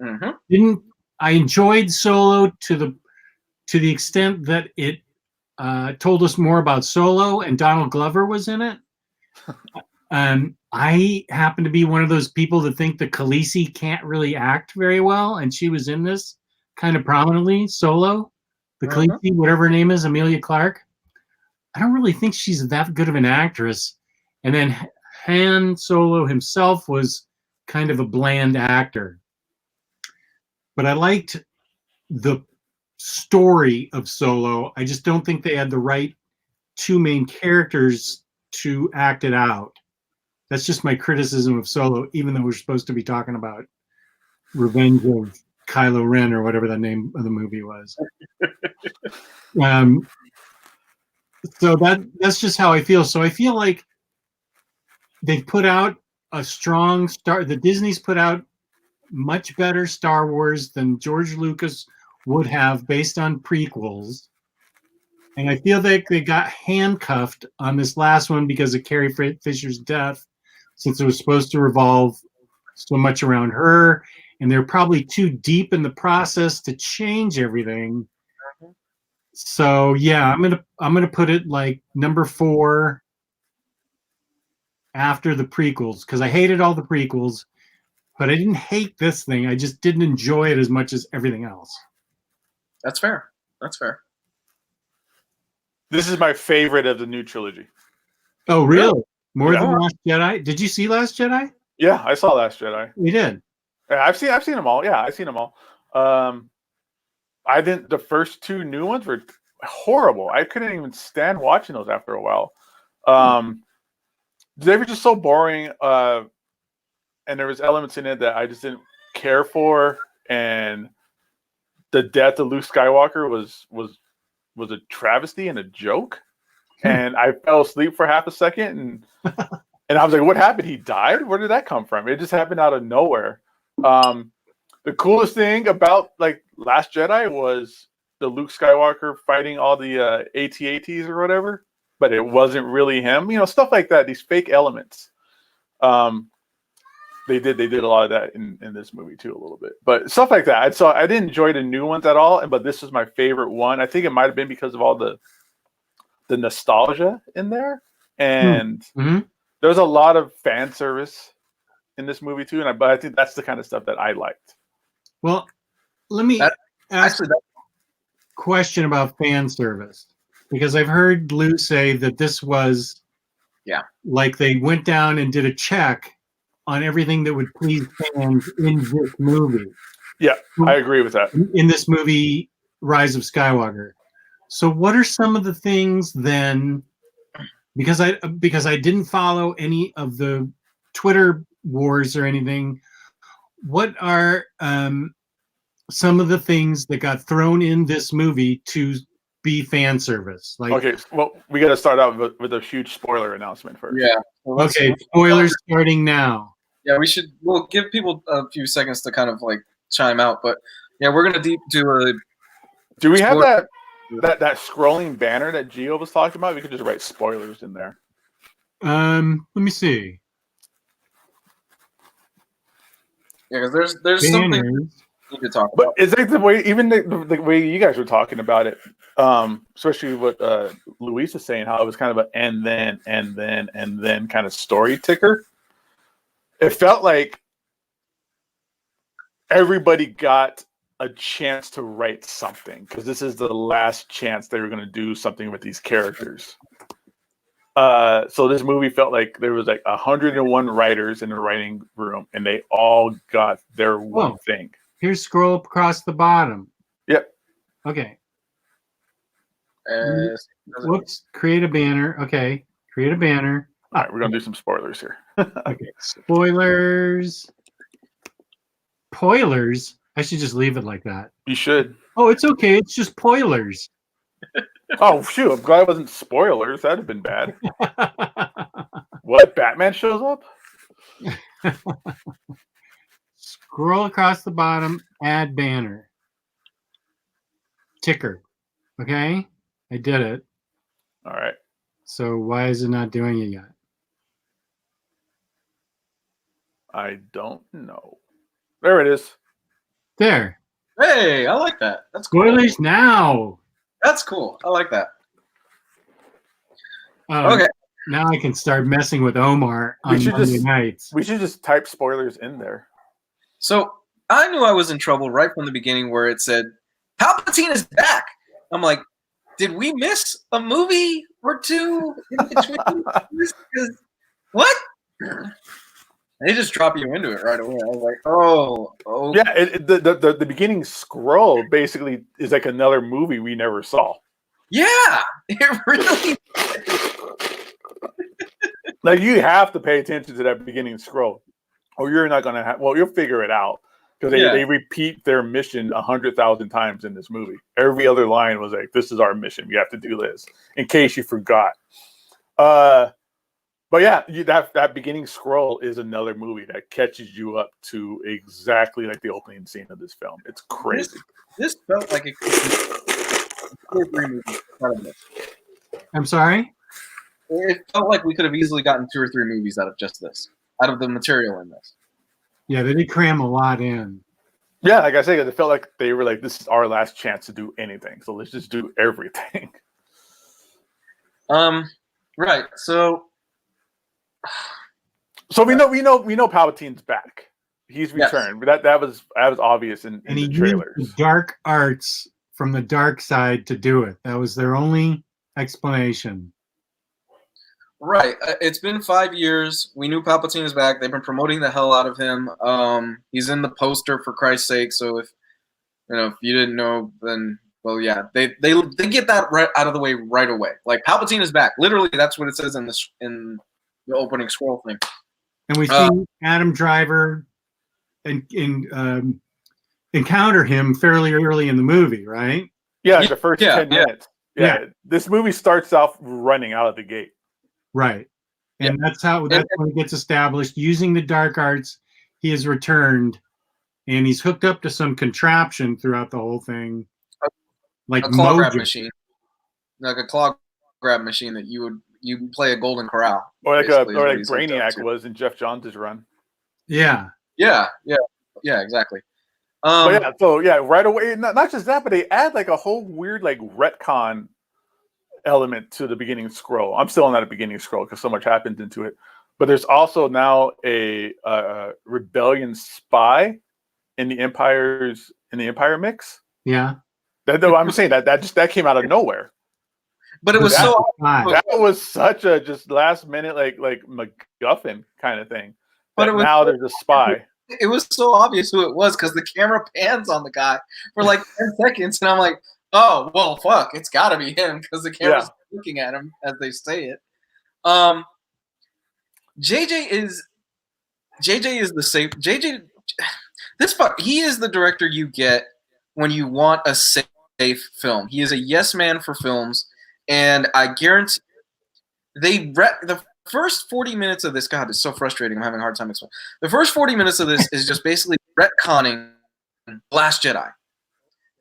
Mm-hmm. I enjoyed Solo to the extent that it told us more about Solo, and Donald Glover was in it. I happen to be one of those people that think that Khaleesi can't really act very well, and she was in this kind of prominently. Solo, the Khaleesi, whatever her name is, Emilia Clarke. I don't really think she's that good of an actress. And then Han Solo himself was kind of a bland actor. But I liked the story of Solo. I just don't think they had the right two main characters to act it out. That's just my criticism of Solo, even though we're supposed to be talking about Revenge of Kylo Ren or whatever the name of the movie was. So that's just how I feel. So I feel like they've put out a strong the Disney's put out much better Star Wars than George Lucas would have based on prequels. And I feel like they got handcuffed on this last one because of Carrie Fisher's death, since it was supposed to revolve so much around her, and they're probably too deep in the process to change everything. So yeah, I'm gonna put it like number 4 after the prequels, because I hated all the prequels, but I didn't hate this thing. I just didn't enjoy it as much as everything else. That's fair. That's fair. This is my favorite of the new trilogy. Oh, really? More than Last Jedi? Did you see Last Jedi? Yeah, I saw Last Jedi. You did? Yeah, I've seen them all. Yeah, I've seen them all. I didn't. The first two new ones were horrible. I couldn't even stand watching those after a while. They were just so boring. And there was elements in it that I just didn't care for. And the death of Luke Skywalker was a travesty and a joke. And I fell asleep for half a second, and I was like, "What happened? He died? Where did that come from?" It just happened out of nowhere. The coolest thing about like Last Jedi was the Luke Skywalker fighting all the AT-ATs or whatever, but it wasn't really him. You know, stuff like that. These fake elements. They did a lot of that in this movie too, a little bit, but stuff like that. I didn't enjoy the new ones at all, but this was my favorite one. I think it might have been because of all the nostalgia in there, and there's a lot of fan service in this movie too, but I think that's the kind of stuff that I liked. Well, let me ask a question about fan service, because I've heard Lou say that this was like they went down and did a check on everything that would please fans in this movie. Yeah, I agree with that. In this movie, Rise of Skywalker. So what are some of the things then, because I didn't follow any of the Twitter wars or anything, what are some of the things that got thrown in this movie to be fan service? Like, okay, well, we got to start out with a huge spoiler announcement first. Yeah. Okay, spoilers starting now. Yeah, we'll give people a few seconds to kind of like chime out. But yeah, we're gonna do a. Do we have that scrolling banner that Gio was talking about? We could just write spoilers in there. Let me see. Yeah, because there's something we need to talk about. But it's like the way, even the way you guys were talking about it, especially what Luis is saying, how it was kind of an and then kind of story ticker. It felt like everybody got a chance to write something because this is the last chance they were going to do something with these characters. So this movie felt like there was like 101 writers in the writing room, and they all got their one thing. Here's scroll across the bottom. Yep. Okay. Whoops. Create a banner. Okay. Create a banner. All right, we're gonna do some spoilers here. Okay. Spoilers. Spoilers. I should just leave it like that. You should. Oh, it's okay. It's just spoilers. Oh shoot! I'm glad it wasn't spoilers. That'd have been bad. What? Batman shows up? Scroll across the bottom. Add banner. Ticker. Okay, I did it. All right. So why is it not doing it yet? I don't know. There it is. There. Hey, I like that. That's cool. Spoilers now. That's cool. I like that. Okay. Now I can start messing with Omar on Monday nights. We should just type spoilers in there. So I knew I was in trouble right from the beginning where it said, Palpatine is back. I'm like, did we miss a movie or two in between? What? They just drop you into it right away. I was like, oh. Yeah, the beginning scroll basically is like another movie we never saw. Yeah, it really Like, you have to pay attention to that beginning scroll, or you're not going to have, well, you'll figure it out, because they repeat their mission 100,000 times in this movie. Every other line was like, this is our mission. We have to do this, in case you forgot. But yeah, that beginning scroll is another movie that catches you up to exactly like the opening scene of this film. It's crazy. This felt like it could be 2 or 3 movies out of this. I'm sorry? It felt like we could have easily gotten 2 or 3 movies out of just this, out of the material in this. Yeah, they did cram a lot in. Yeah, like I said, it felt like they were like, this is our last chance to do anything, so let's just do everything. Right. So we know Palpatine's back. He's returned. Yes. That was obvious in the trailers. Used the dark arts from the dark side to do it. That was their only explanation. Right. It's been 5 years. We knew Palpatine is back. They've been promoting the hell out of him. He's in the poster, for Christ's sake. So if you didn't know, then well, yeah, they get that right out of the way right away. Like, Palpatine is back. Literally, that's what it says in the opening scroll thing. And we see Adam Driver encounter him fairly early in the movie, right? Yeah, the first 10 minutes. Yeah, this movie starts off running out of the gate. Right. And that's when it gets established. Using the dark arts, he has returned, and he's hooked up to some contraption throughout the whole thing. Like a claw grab machine. Like a claw grab machine that you play a Golden Corral. Or like Brainiac was in Jeff Johns' run. Yeah. Yeah, exactly. Right away, not just that, but they add like a whole weird like retcon element to the beginning scroll. I'm still on that beginning scroll because so much happens into it. But there's also now a rebellion spy in the Empire mix. Yeah. I'm saying that came out of nowhere. But it was that was such a just last minute like MacGuffin kind of thing. But now there's a spy. It was so obvious who it was because the camera pans on the guy for like 10 seconds, and I'm like, oh well, fuck, it's got to be him because the camera's looking at him as they say it. JJ is the safe. JJ, he is the director you get when you want a safe film. He is a yes man for films, and I guarantee the first 40 minutes of this, God, it's so frustrating. I'm having a hard time explaining. The first 40 minutes of this is just basically retconning Last Jedi.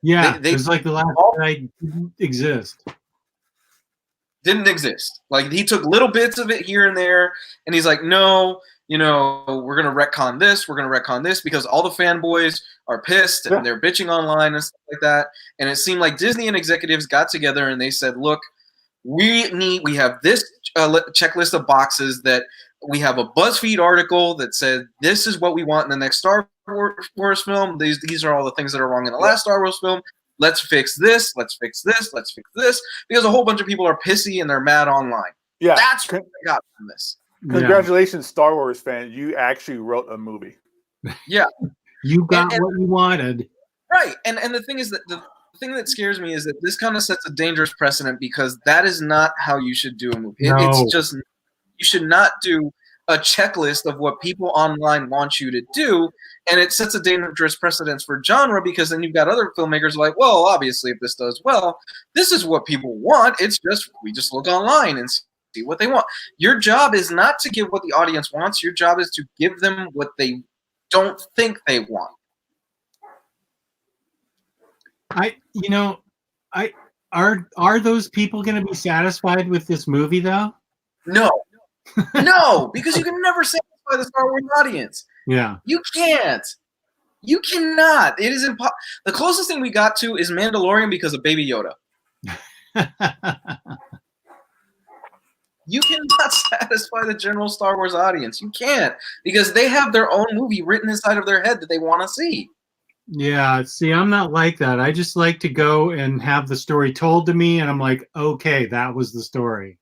Yeah, They it was like the Last Jedi didn't exist. Didn't exist. Like, he took little bits of it here and there, and he's like, no, you know, we're going to retcon this, we're going to retcon this, because all the fanboys are pissed and they're bitching online and stuff like that. And it seemed like Disney and executives got together and they said, look, we have this checklist of boxes that we have a BuzzFeed article that said this is what we want in the next Star Wars film. These are all the things that are wrong in the last Star Wars film. Let's fix this. Let's fix this. Let's fix this. Because a whole bunch of people are pissy and they're mad online. Yeah, that's what I got from this. Congratulations, Star Wars fan! You actually wrote a movie. Yeah, you got what you wanted. Right, and the thing is that the thing that scares me is that this kind of sets a dangerous precedent, because that is not how you should do a movie. No. It's just, you should not do a checklist of what people online want you to do, and it sets a dangerous precedence for genre, because then you've got other filmmakers like, well, obviously if this does well, this is what people want. It's just, we just look online and see what they want. Your job is not to give what the audience wants. Your job is to give them what they don't think they want. Are those people going to be satisfied with this movie though? No. No, because you can never satisfy the Star Wars audience. Yeah. You can't. You cannot. It is impossible. The closest thing we got to is Mandalorian because of Baby Yoda. You cannot satisfy the general Star Wars audience. You can't, because they have their own movie written inside of their head that they want to see. Yeah, see, I'm not like that. I just like to go and have the story told to me, and I'm like, okay, that was the story.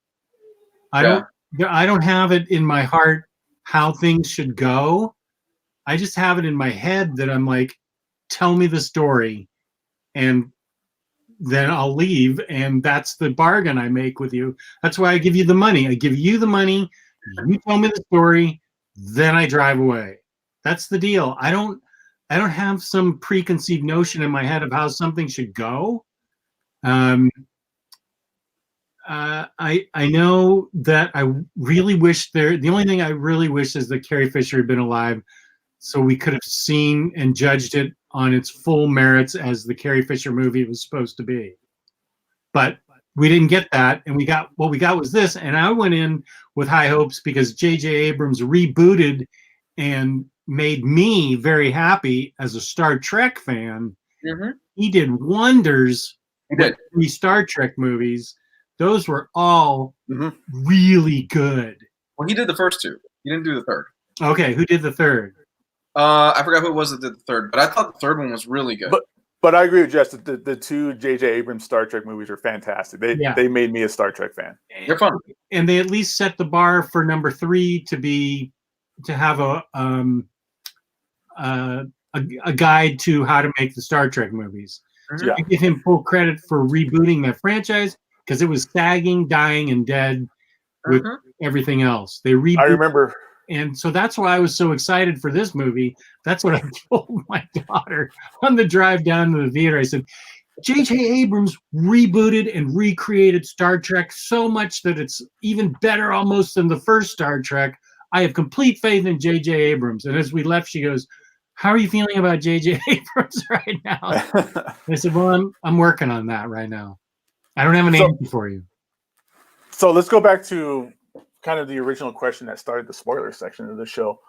I don't have it in my heart how things should go. I just have it in my head that I'm like, tell me the story, and then I'll leave, and that's the bargain I make with you. That's why I give you the money. I give you the money, you tell me the story, then I drive away. That's the deal. I don't have some preconceived notion in my head of how something should go. I know that I really wish the only thing I really wish is that Carrie Fisher had been alive, so we could have seen and judged it on its full merits as the Carrie Fisher movie was supposed to be. But we didn't get that, and what we got was this, and I went in with high hopes because J.J. Abrams rebooted and made me very happy as a Star Trek fan. Mm-hmm. He did wonders with 3 Star Trek movies. Those were all really good. Well, he did the first 2. He didn't do the third. Okay, who did the third? I forgot who it was that did the third, but I thought the third one was really good. But I agree with Jess that the 2 J.J. Abrams Star Trek movies are fantastic. They made me a Star Trek fan. They're fun. And they at least set the bar for number 3 to have a guide to how to make the Star Trek movies. So I give him full credit for rebooting that franchise, because it was sagging, dying, and dead with everything else. They rebooted. I remember. And so that's why I was so excited for this movie. That's what I told my daughter on the drive down to the theater. I said, J.J. Abrams rebooted and recreated Star Trek so much that it's even better almost than the first Star Trek. I have complete faith in J.J. Abrams. And as we left, she goes, how are you feeling about J.J. Abrams right now? I said, well, I'm working on that right now. I don't have an answer for you. So let's go back to kind of the original question that started the spoiler section of the show,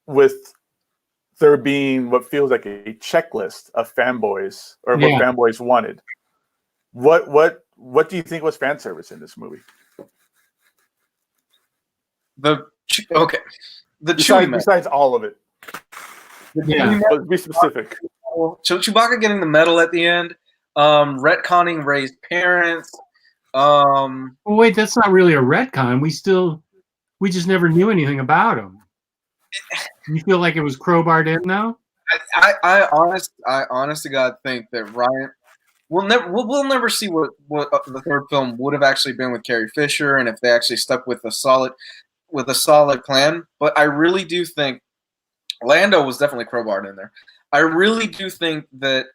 with there being what feels like a checklist of fanboys, or what fanboys wanted. What do you think was fan service in this movie? Besides all of it. Let's be specific. Chewbacca getting the medal at the end, retconning Rey's parents. Well, wait, that's not really a retcon. We just never knew anything about him. You feel like it was crowbarred in now? I honest to God think that Ryan we'll never see what the third film would have actually been with Carrie Fisher, and if they actually stuck with a solid plan. But I really do think Lando was definitely crowbarred in there. I really do think that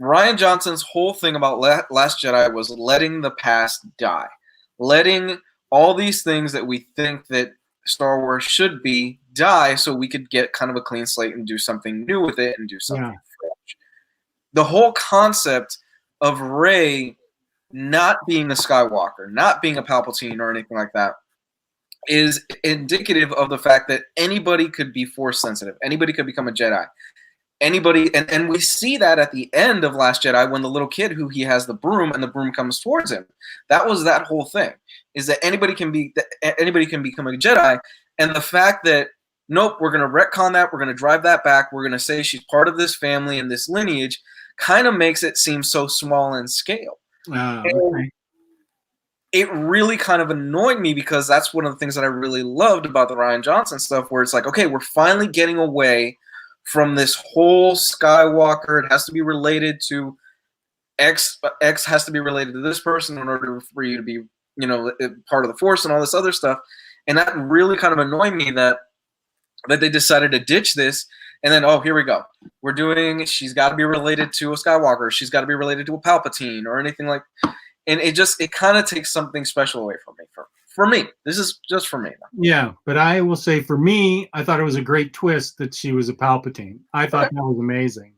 Rian Johnson's whole thing about Last Jedi was letting the past die, letting all these things that we think that Star Wars should be die so we could get kind of a clean slate and do something new with it and do something fresh. The whole concept of Rey not being a Skywalker, not being a Palpatine or anything like that, is indicative of the fact that anybody could be Force sensitive. Anybody could become a Jedi. Anybody, and we see that at the end of Last Jedi when the little kid who he has the broom and the broom comes towards him. That was that whole thing, is that anybody can become a Jedi, and the fact that nope, we're going to retcon that, we're going to drive that back, we're going to say she's part of this family and this lineage, kind of makes it seem so small in scale. Okay. It really kind of annoyed me because that's one of the things that I really loved about the Rian Johnson stuff, where it's like, okay, we're finally getting away from this whole Skywalker. It has to be related to X. X has to be related to this person in order for you to be, part of the Force and all this other stuff. And that really kind of annoyed me that they decided to ditch this. And then, here we go. We're doing, she's got to be related to a Skywalker. She's got to be related to a Palpatine or anything like that. And it kind of takes something special away from me. For me, this is just for me. Yeah, but I will say for me, I thought it was a great twist that she was a Palpatine. I thought that was amazing.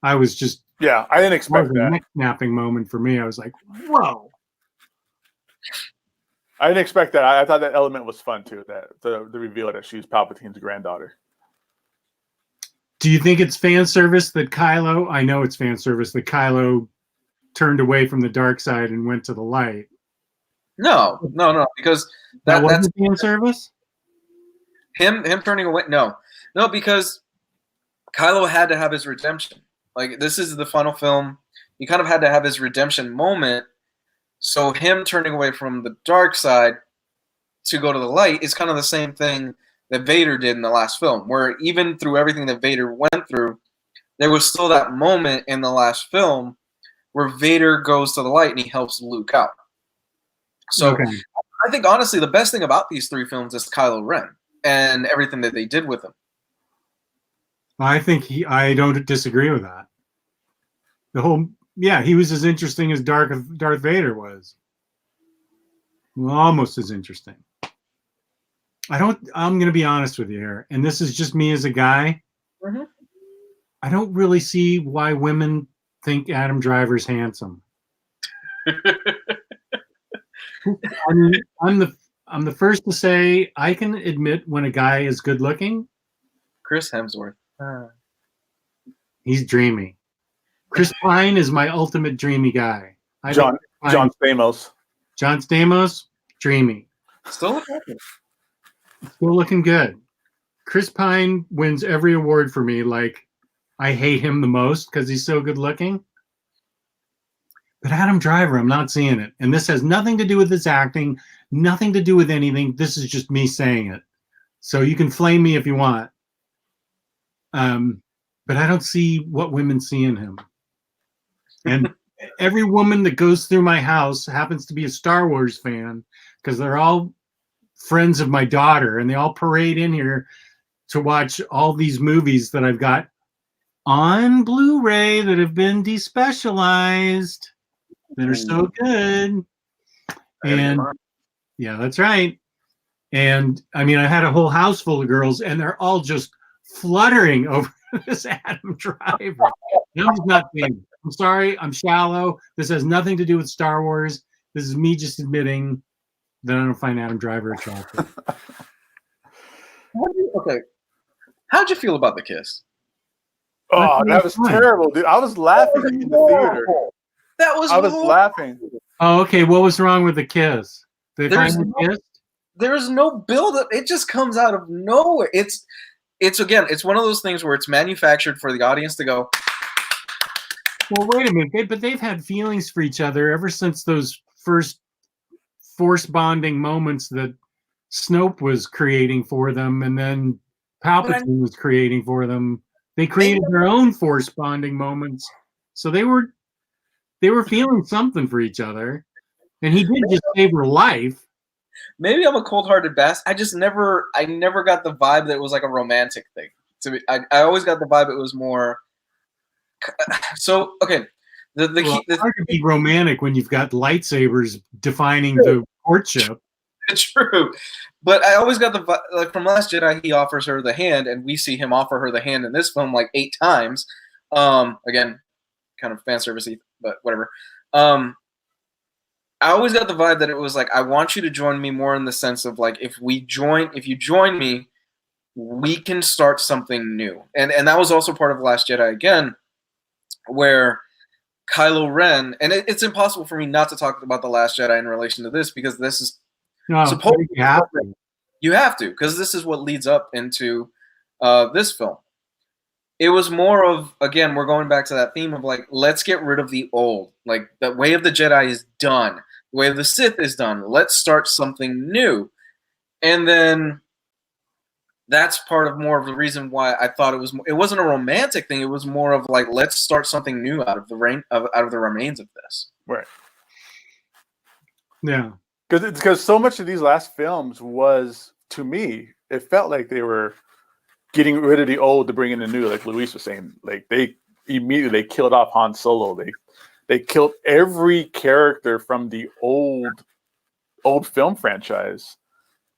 I was just... Yeah, I didn't expect that. A neck-snapping moment for me. I was like, whoa. I didn't expect that. I thought that element was fun, too, that the reveal that she's Palpatine's granddaughter. Do you think it's fan service that Kylo... I know it's fan service that Kylo turned away from the dark side and went to the light. No, because that wasn't fan service. Him turning away. No, because Kylo had to have his redemption. Like, this is the final film. He kind of had to have his redemption moment. So him turning away from the dark side to go to the light is kind of the same thing that Vader did in the last film, where even through everything that Vader went through, there was still that moment in the last film where Vader goes to the light and he helps Luke out. So okay. I think, honestly, the best thing about these three films is Kylo Ren and everything that they did with him. I don't disagree with that. He was as interesting as Darth Vader was. Well, almost as interesting. I'm going to be honest with you here, and this is just me as a guy. Mm-hmm. I don't really see why women think Adam Driver's handsome. I'm the first to say I can admit when a guy is good looking. Chris Hemsworth. He's dreamy. Chris Pine is my ultimate dreamy guy. John Stamos. John Stamos, dreamy. Still looking good. Chris Pine wins every award for me. Like, I hate him the most because he's so good looking. But Adam Driver, I'm not seeing it. And this has nothing to do with his acting, nothing to do with anything. This is just me saying it. So you can flame me if you want. But I don't see what women see in him. And every woman that goes through my house happens to be a Star Wars fan because they're all friends of my daughter, and they all parade in here to watch all these movies that I've got on Blu-ray that have been despecialized. That are so good. And yeah, that's right. And I mean, I had a whole house full of girls, and they're all just fluttering over this Adam Driver. I'm just not saying. I'm sorry, I'm shallow. This has nothing to do with Star Wars. This is me just admitting that I don't find Adam Driver attractive. Okay. How'd you feel about the kiss? Oh, that was terrible, dude. I was laughing in the theater. I was laughing. Oh, okay. What was wrong with the kiss? There's no build-up. It just comes out of nowhere. It's one of those things where it's manufactured for the audience to go. Well, wait a minute. But they've had feelings for each other ever since those first force bonding moments that Snoke was creating for them, and then Palpatine was creating for them. They created their own force bonding moments, so they were feeling something for each other, and he did just save her life. Maybe I'm a cold-hearted bastard. I never got the vibe that it was like a romantic thing. To me, I always got the vibe it was more. So okay, it's hard to be romantic when you've got lightsabers defining the courtship. True. But I always got the like from Last Jedi, he offers her the hand, and we see him offer her the hand in this film like 8 times. Again, kind of fan servicey, but whatever. I always got the vibe that it was like, I want you to join me more in the sense of like, if you join me, we can start something new. And that was also part of Last Jedi again, where Kylo Ren, and it's impossible for me not to talk about The Last Jedi in relation to this, because this is supposed you have to, because this is what leads up into this film. It was more of, again, we're going back to that theme of like, let's get rid of the old. Like, the way of the Jedi is done. The way of the Sith is done. Let's start something new. And then that's part of more of the reason why I thought it wasn't a romantic thing. It was more of like, let's start something new out of the remains of this. Right. Yeah. Because so much of these last films was, to me, it felt like they were getting rid of the old to bring in the new. Like Luis was saying, like they killed off Han Solo. They killed every character from the old film franchise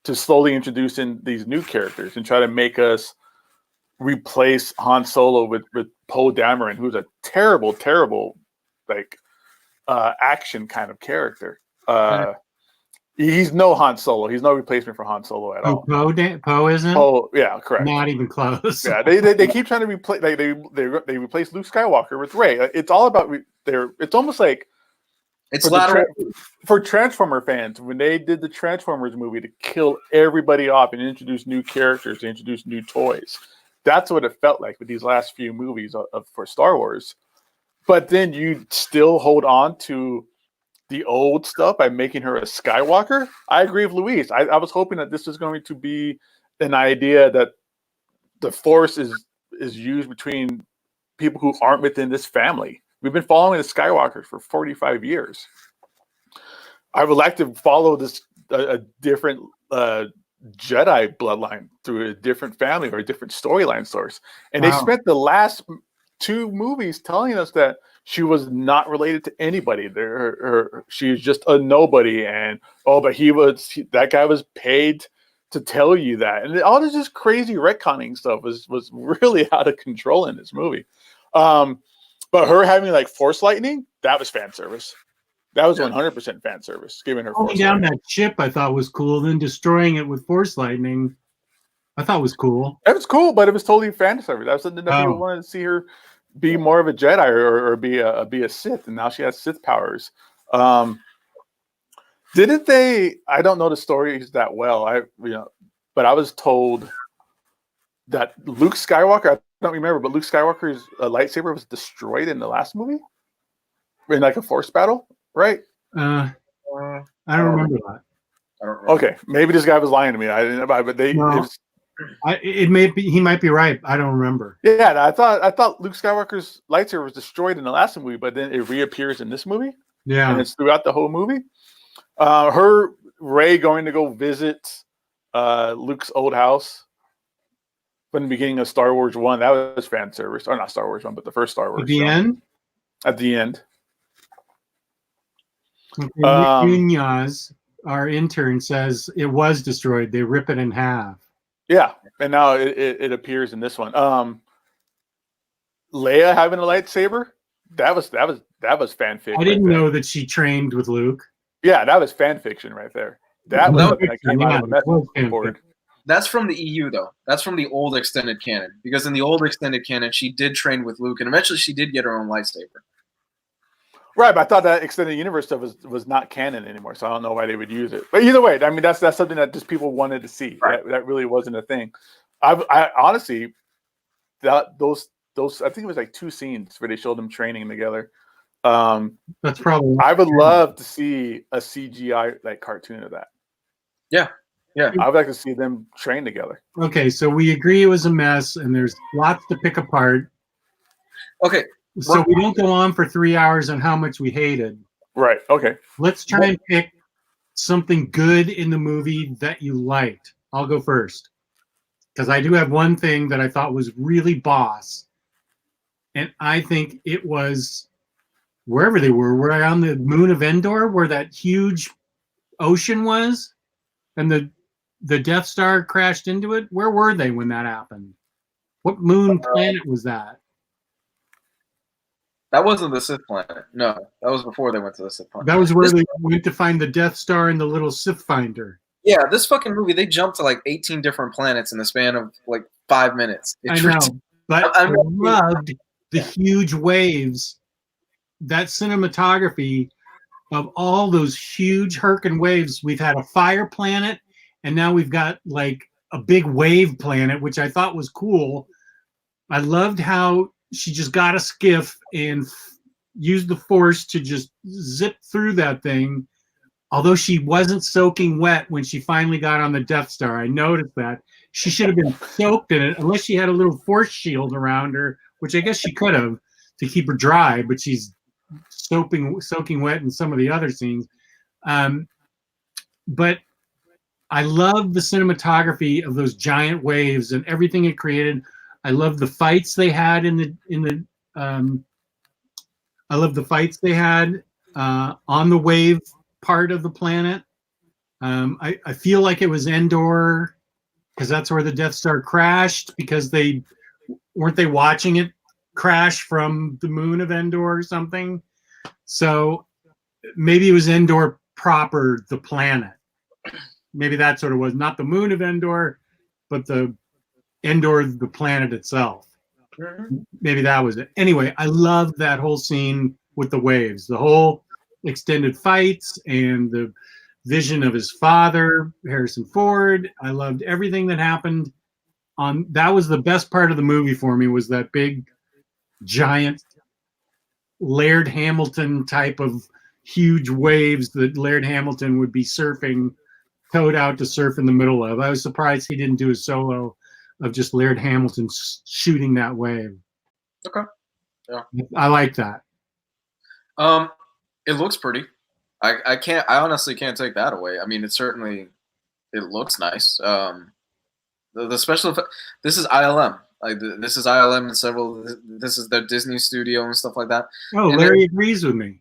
to slowly introduce in these new characters and try to make us replace Han Solo with Poe Dameron, who's a terrible like action kind of character. He's no Han Solo. He's no replacement for Han Solo at all. Poe isn't? Oh, yeah, correct. Not even close. Yeah, they keep trying to replace. Like they replace Luke Skywalker with Rey. It's all about it's almost like it's lateral for Transformer fans when they did the Transformers movie to kill everybody off and introduce new characters, to introduce new toys. That's what it felt like with these last few movies for Star Wars. But then you still hold on to the old stuff by making her a Skywalker. I agree with Luis. I was hoping that this was going to be an idea that the Force is used between people who aren't within this family. We've been following the Skywalkers for 45 years. I would like to follow a different Jedi bloodline through a different family or a different storyline source. And They spent the last 2 movies telling us that she was not related to anybody. She's just a nobody, and but that guy was paid to tell you that, and all this just crazy retconning stuff was really out of control in this movie. But her having like Force lightning, that was fan service. That was 100% fan service. Giving her Falling down that ship, I thought was cool. Then destroying it with Force lightning, I thought was cool. It was cool, but it was totally fan service. That was something that people wanted to see her be more of a Jedi or be a Sith, and now she has Sith powers. Didn't they? I don't know the stories that well. But I was told that Luke Skywalker. I don't remember, but Luke Skywalker's lightsaber was destroyed in the last movie in like a Force battle, right? I don't remember that. I don't remember. Okay, maybe this guy was lying to me. I didn't know, but they. No. It may be. He might be right. I don't remember. Yeah, I thought Luke Skywalker's lightsaber was destroyed in the last movie, but then it reappears in this movie. Yeah, and it's throughout the whole movie. Her Rey going to go visit Luke's old house from the beginning of Star Wars 1. That was fan service, or not Star Wars 1, but the first Star Wars. At the end. At the end. Okay, Munoz, our intern, says it was destroyed. They rip it in half. Yeah, and now it appears in this one. Leia having a lightsaber, that was fan fiction. I didn't know that she trained with Luke. Yeah, that was fan fiction right there. That was something that came out of a message board. That's from the EU though. That's from the old extended canon. Because in the old extended canon, she did train with Luke, and eventually she did get her own lightsaber. Right, but I thought that extended universe stuff was not canon anymore, so I don't know why they would use it. But either way, I mean that's something that just people wanted to see. Right. That really wasn't a thing. I honestly, those I think it was like 2 scenes where they showed them training together. That's probably. I would love to see a CGI like cartoon of that. Yeah. I would like to see them train together. Okay, so we agree it was a mess, and there's lots to pick apart. Okay. So we don't go on for 3 hours on how much we hated. Right. Okay. Let's try and pick something good in the movie that you liked. I'll go first, because I do have one thing that I thought was really boss, and I think it was wherever they were. Were I on the moon of Endor, where that huge ocean was? and the Death Star crashed into it? Where were they when that happened? What moon planet was that? That wasn't the Sith planet. No, that was before they went to the Sith planet. That was where they went to find the Death Star and the little Sith finder. Yeah, this fucking movie, they jumped to like 18 different planets in the span of like 5 minutes. I know, but I loved the huge waves, that cinematography of all those huge Hurricane waves. We've had a fire planet, and now we've got like a big wave planet, which I thought was cool. I loved how she just got a skiff and used the Force to just zip through that thing. Although she wasn't soaking wet when she finally got on the Death Star. I noticed that. She should have been soaked in it, unless she had a little Force shield around her, which I guess she could have to keep her dry, but she's soaking wet in some of the other scenes. But I love the cinematography of those giant waves and everything it created. I love the fights they had I love the fights they had on the wave part of the planet. I feel like it was Endor, because that's where the Death Star crashed, because they weren't watching it crash from the moon of Endor or something. So maybe it was Endor proper, the planet. Maybe that's what it was. Not the moon of Endor, but the Endor, the planet itself. Maybe that was it. Anyway, I loved that whole scene with the waves, the whole extended fights and the vision of his father, Harrison Ford. I loved everything that happened on. That was the best part of the movie for me, was that big, giant Laird Hamilton type of huge waves that Laird Hamilton would be surfing, towed out to surf in the middle of. I was surprised he didn't do a solo of just Laird Hamilton shooting that wave. Okay. Yeah. I like that. It looks pretty. I honestly can't take that away. I mean, it looks nice. The special effect, this is ILM. Like this is ILM and several. This is their Disney studio and stuff like that. Oh, and Larry agrees with me.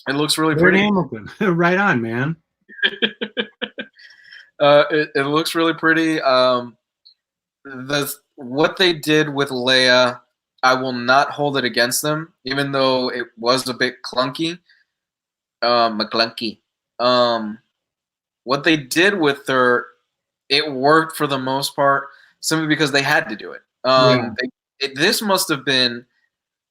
It looks really Laird pretty. Hamilton, right on, man. It looks really pretty. What they did with Leia, I will not hold it against them, even though it was a bit clunky. McClunky. What they did with her, it worked for the most part, simply because they had to do it. This must have been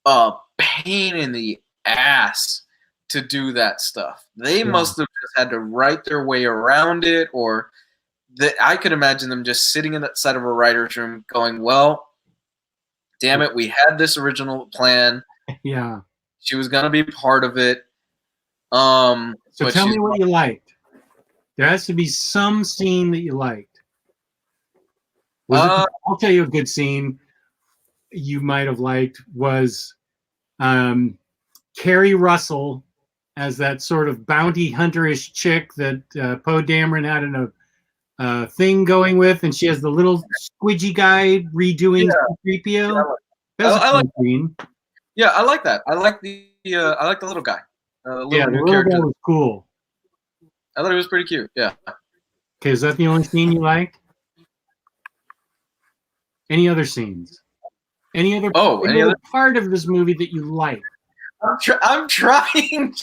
a pain in the ass to do that stuff. They must have just had to write their way around it, or I could imagine them just sitting in that side of a writer's room going, well, damn it, we had this original plan. Yeah. She was going to be part of it. So tell me what you liked. There has to be some scene that you liked. I'll tell you a good scene you might have liked was Carrie Russell as that sort of bounty hunterish chick that Poe Dameron had in a thing going with, and she has the little squidgy guy redoing 3PO. I like scene. Yeah, I like that. I like the little guy. The little guy was cool. I thought it was pretty cute. Yeah. Okay, is that the only scene you liked? Any other scenes? Any other part of this movie that you like? I'm trying.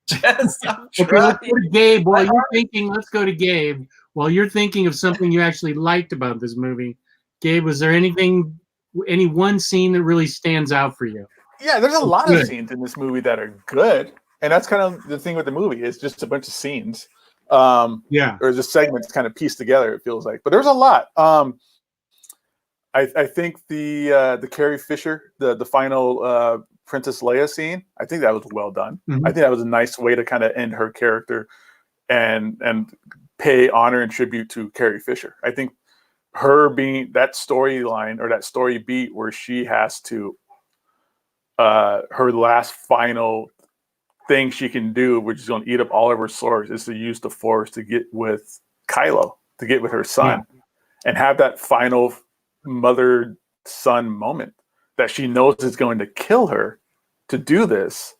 Jess, I'm trying. Okay, let's go to Gabe while you're thinking. Let's go to Gabe while you're thinking of something you actually liked about this movie. Gabe, was there any one scene that really stands out for you? Yeah, there's a lot of scenes in this movie that are good, and that's kind of the thing with the movie. It's just a bunch of scenes. Or just segments kind of pieced together. It feels like, but there's a lot. I think the Carrie Fisher, the final Princess Leia scene, I think that was well done. Mm-hmm. I think that was a nice way to kind of end her character and pay honor and tribute to Carrie Fisher. I think her being that storyline or that story beat where she has to her last final thing she can do, which is going to eat up all of her source, is to use the Force to get with Kylo, to get with her son, and have that final mother-son moment that she knows is going to kill her to do this,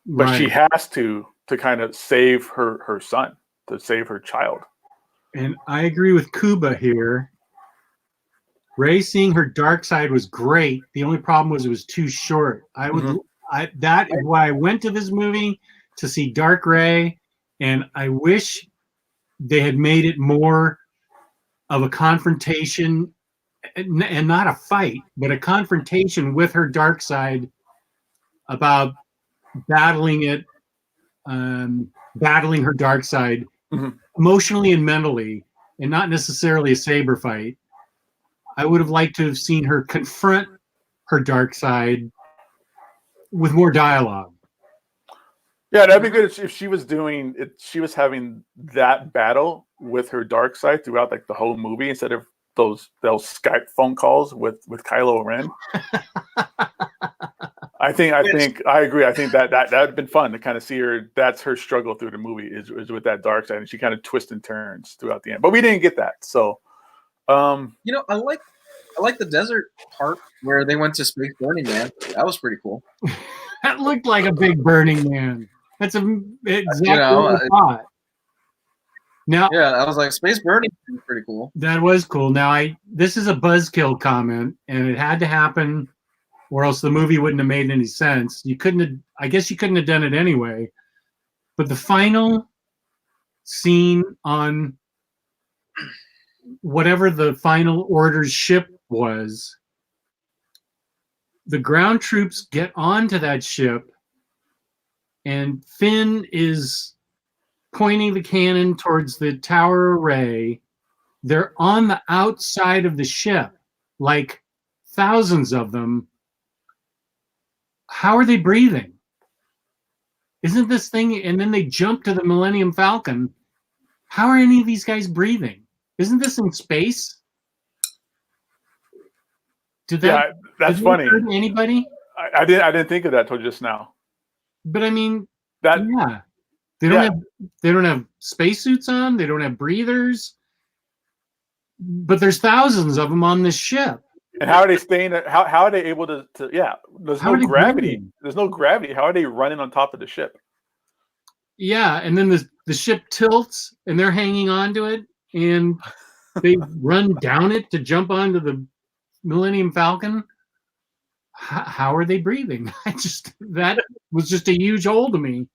but she has to kind of save her son, to save her child. And I agree with Kuba here. Rey seeing her dark side was great. The only problem was it was too short. That is why I went to this movie, to see Dark Rey, and I wish they had made it more of a confrontation, and not a fight, but a confrontation with her dark side about battling her dark side emotionally and mentally, and not necessarily a saber fight. I would have liked to have seen her confront her dark side with more dialogue. Yeah, that'd be good if she was doing it. She was having that battle with her dark side throughout like the whole movie, instead of those Skype phone calls with Kylo Ren. I agree. I think that would have been fun to kind of see her. That's her struggle through the movie is with that dark side, and she kind of twists and turns throughout the end. But we didn't get that, so. I like the desert part where they went to Space Burning Man. That was pretty cool. That looked like a big Burning Man. That's exactly what I thought. Now, yeah, I was like, Space Burning was pretty cool. That was cool. Now, this is a buzzkill comment, and it had to happen, or else the movie wouldn't have made any sense. I guess you couldn't have done it anyway. But the final scene on whatever the final order's ship was, the ground troops get onto that ship, and Finn is pointing the cannon towards the tower array. They're on the outside of the ship, like thousands of them. How are they breathing? Isn't this thing? And then they jump to the Millennium Falcon. How are any of these guys breathing? Isn't this in space? That's funny. Anybody? I didn't think of that till just now. But I mean, they don't have spacesuits on. They don't have breathers. But there's thousands of them on this ship. And how are they staying? How are they able to? There's no gravity. Breathing? There's no gravity. How are they running on top of the ship? Yeah, and then the ship tilts, and they're hanging onto it, and they run down it to jump onto the Millennium Falcon. How are they breathing? That was just a huge hole to me.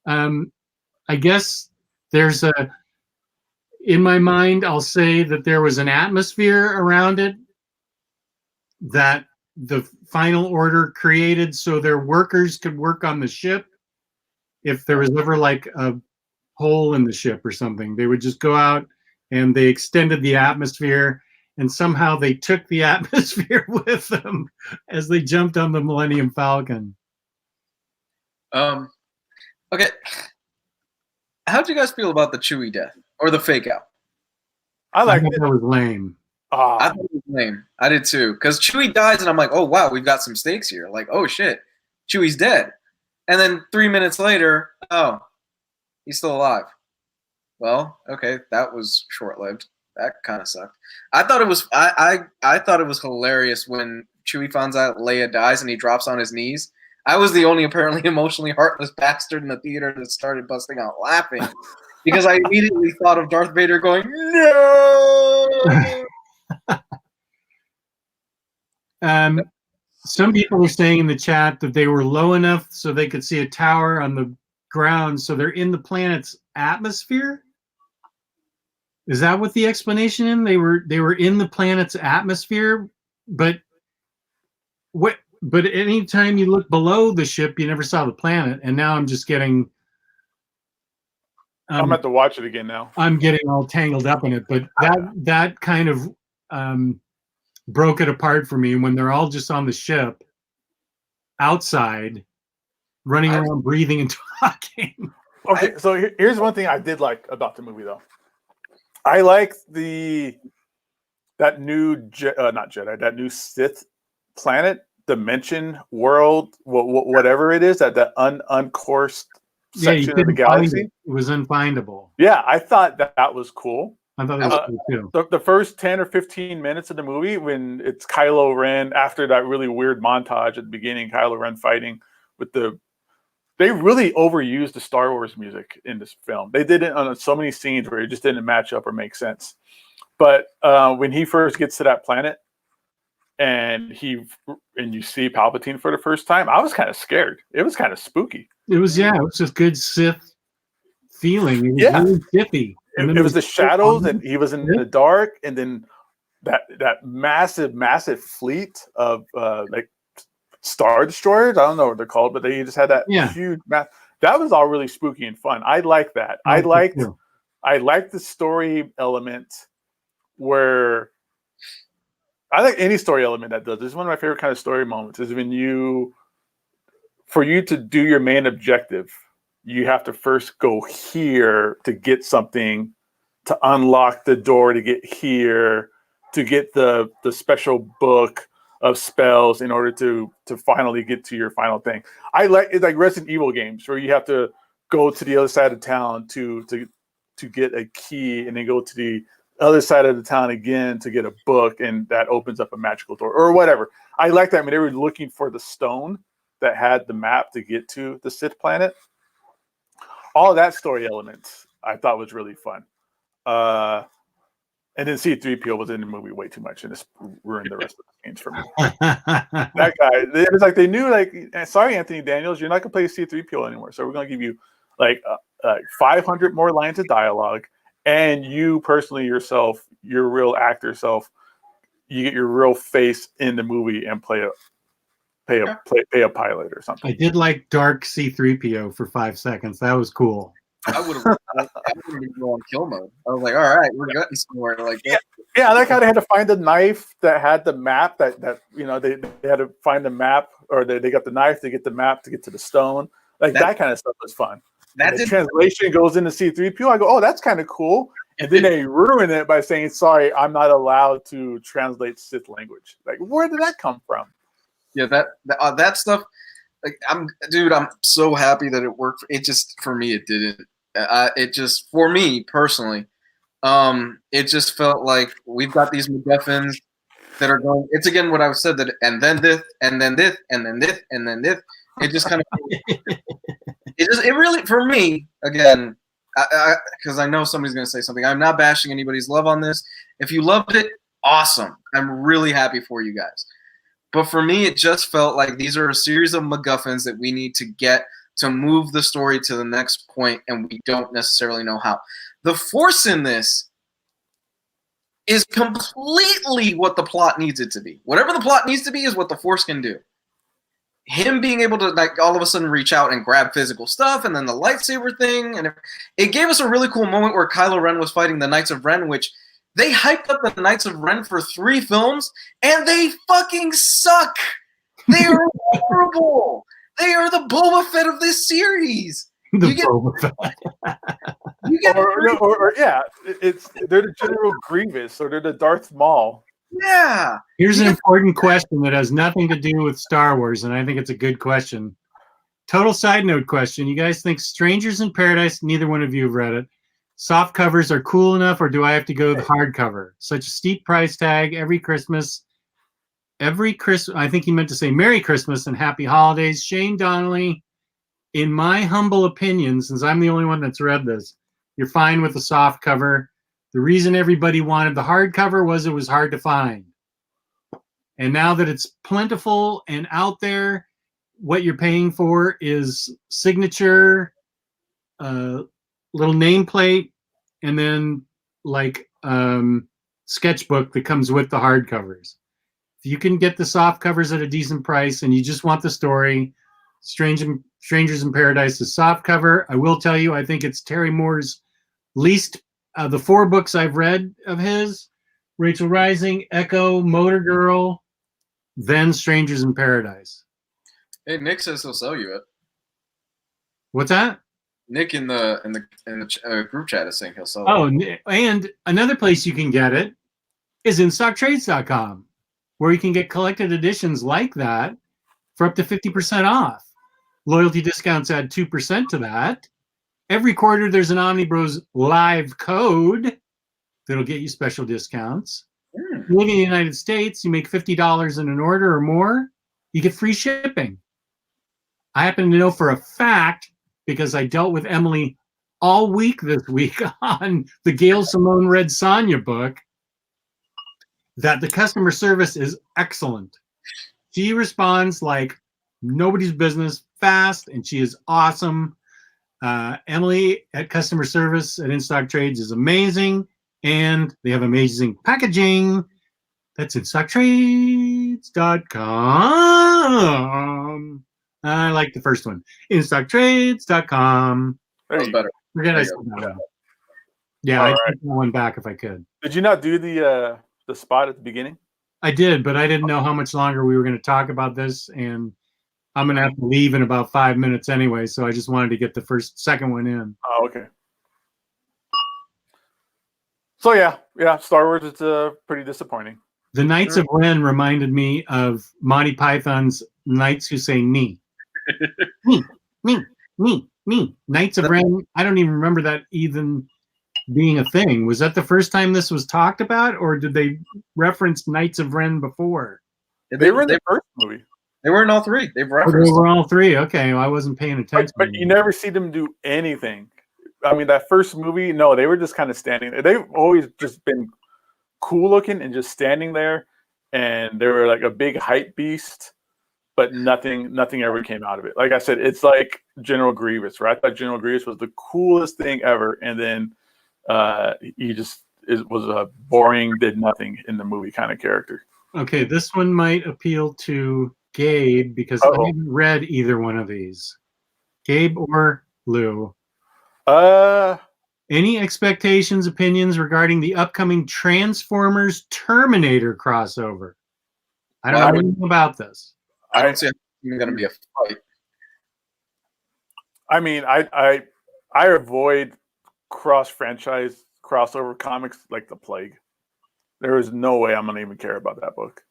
I guess in my mind, I'll say that there was an atmosphere around it that the final order created so their workers could work on the ship. If there was ever like a hole in the ship or something, they would just go out and they extended the atmosphere, and somehow they took the atmosphere with them as they jumped on the Millennium Falcon. Okay. How'd you guys feel about the Chewie death or the fake out? I thought that was lame. I thought it was lame. I did too. Because Chewie dies, and I'm like, oh, wow, we've got some stakes here. Like, oh, shit, Chewie's dead. And then 3 minutes later, oh, he's still alive. Well, okay, that was short-lived. That kind of sucked. I thought it was I thought it was hilarious when Chewie finds out Leia dies and he drops on his knees. I was the only apparently emotionally heartless bastard in the theater that started busting out laughing because I immediately thought of Darth Vader going, no! Some people are saying in the chat that they were low enough so they could see a tower on the ground, so they're in the planet's atmosphere. Is that what the explanation is? They were in the planet's atmosphere, but anytime you look below the ship, you never saw the planet. And now I'm just getting. I'm going to have to watch it again now. I'm getting all tangled up in it, but that kind of broke it apart for me when they're all just on the ship, outside, running around, breathing and talking. Okay, so here's one thing I did like about the movie, though. I like that new Sith planet, dimension, world, whatever it is, that uncoursed section of the galaxy. It was unfindable. Yeah, I thought that was cool. I thought that was cool too. The first 10 or 15 minutes of the movie, when it's Kylo Ren, after that really weird montage at the beginning, Kylo Ren fighting with the they really overused the Star Wars music in this film. They did it on so many scenes where it just didn't match up or make sense. But when he first gets to that planet and you see Palpatine for the first time, I was kind of scared. It was kind of spooky. It was just good Sith feeling. It was really Sithy. It was the shadows, and he was in the dark, and then that massive fleet of like Star Destroyers. I don't know what they're called, but they just had that huge that was all really spooky and fun. I like that. I liked the story element where I like any story element that does. This is one of my favorite kind of story moments is when for you to do your main objective, you have to first go here to get something, to unlock the door to get here, to get the special book of spells in order to finally get to your final thing. It's like Resident Evil games where you have to go to the other side of town to get a key, and then go to the other side of the town again to get a book, and that opens up a magical door or whatever. I like that. I mean, they were looking for the stone that had the map to get to the Sith planet. All of that story elements I thought was really fun. And then C-3PO was in the movie way too much, and it's ruined the rest of the scenes for me. That guy, it was like they knew, like, sorry, Anthony Daniels, you're not gonna play C-3PO anymore, so we're gonna give you like 500 more lines of dialogue, and you personally yourself, your real actor self, you get your real face in the movie and pay a pilot or something. I did like dark C-3PO for 5 seconds. That was cool. I would have go on kill mode. I was like, all right, we're getting somewhere. Like, yeah, I like how they had to find the knife that had the map that they had to find the map, or they got the knife to get the map to get to the stone. Like that kind of stuff was fun. The translation goes into C-3PO. I go, oh, that's kind of cool. And then they ruin it by saying, sorry, I'm not allowed to translate Sith language. Like, where did that come from? Yeah, that stuff. Like, I'm so happy that it worked. It just, for me, it didn't. For me personally, it just felt like we've got these MacGuffins that are going. It's again what I've said, that and then this, and then this, and then this, and then this. It just kind of. It really, for me, again, because I know somebody's going to say something. I'm not bashing anybody's love on this. If you loved it, awesome. I'm really happy for you guys. But for me, it just felt like these are a series of MacGuffins that we need to get to move the story to the next point, and we don't necessarily know how. The Force in this is completely what the plot needs it to be. Whatever the plot needs to be is what the Force can do. Him being able to, like, all of a sudden reach out and grab physical stuff, and then the lightsaber thing, and it gave us a really cool moment where Kylo Ren was fighting the Knights of Ren, which they hyped up the Knights of Ren for 3 films, and they fucking suck. They are horrible. They are the Boba Fett of this series. They're the General Grievous, or they're the Darth Maul. Yeah. Here's an important question that has nothing to do with Star Wars, and I think it's a good question. Total side note question. You guys think Strangers in Paradise, neither one of you have read it, soft covers are cool enough, or do I have to go the hardcover? Such a steep price tag every Christmas. I think he meant to say Merry Christmas and Happy Holidays. Shane Donnelly, in my humble opinion, since I'm the only one that's read this, you're fine with the soft cover. The reason everybody wanted the hardcover was it was hard to find. And now that it's plentiful and out there, what you're paying for is signature, little nameplate, and then like sketchbook that comes with the hardcovers. If you can get the soft covers at a decent price and you just want the story, Strangers in Paradise is soft cover. I will tell you, I think it's Terry Moore's least, the 4 books I've read of his, Rachel Rising, Echo, Motor Girl, then Strangers in Paradise. Hey, Nick says he'll sell you it. What's that? Nick in the group chat is saying he'll sell it. Oh, and another place you can get it is InStockTrades.com, where you can get collected editions like that for up to 50% off. Loyalty discounts add 2% to that. Every quarter, there's an Omnibroslive code that'll get you special discounts. If you live in the United States, you make $50 in an order or more, you get free shipping. I happen to know for a fact, because I dealt with Emily all week this week on the Gail Simone Red Sonja book, that the customer service is excellent. She responds like nobody's business, fast, and she is awesome. Emily at customer service at InStock Trades is amazing, and they have amazing packaging. That's InStockTrades.com. I like the first one. InStockTrades.com. That was better. Forget I said that one. Yeah, I'd take that one back if I could. Did you not do the spot at the beginning? I did, but I didn't know how much longer we were going to talk about this, and I'm going to have to leave in about 5 minutes anyway, so I just wanted to get the second one in. Oh, okay. So yeah, Star Wars, it's pretty disappointing. The Knights of Ren reminded me of Monty Python's Knights Who Say Me. Me. Knights of Ren, I don't even remember that even being a thing. Was that the first time this was talked about, or did they reference Knights of Ren before? They were in the first movie. They were in all three. They've referenced. Oh, they were all three. Okay, well, I wasn't paying attention. But you never see them do anything. I mean, that first movie, no, they were just kind of standing there. They've always just been cool looking and just standing there, and they were like a big hype beast, but nothing ever came out of it. Like I said, it's like General Grievous, right? I thought General Grievous was the coolest thing ever, and then he just was a boring, did nothing in the movie kind of character. Okay, this one might appeal to Gabe because I haven't read either one of these. Gabe or Lou? Any expectations, opinions regarding the upcoming Transformers Terminator crossover? I don't know anything about this. I don't see it's going to be a fight. I mean, I avoid cross-franchise crossover comics like the plague. There is no way I'm going to even care about that book.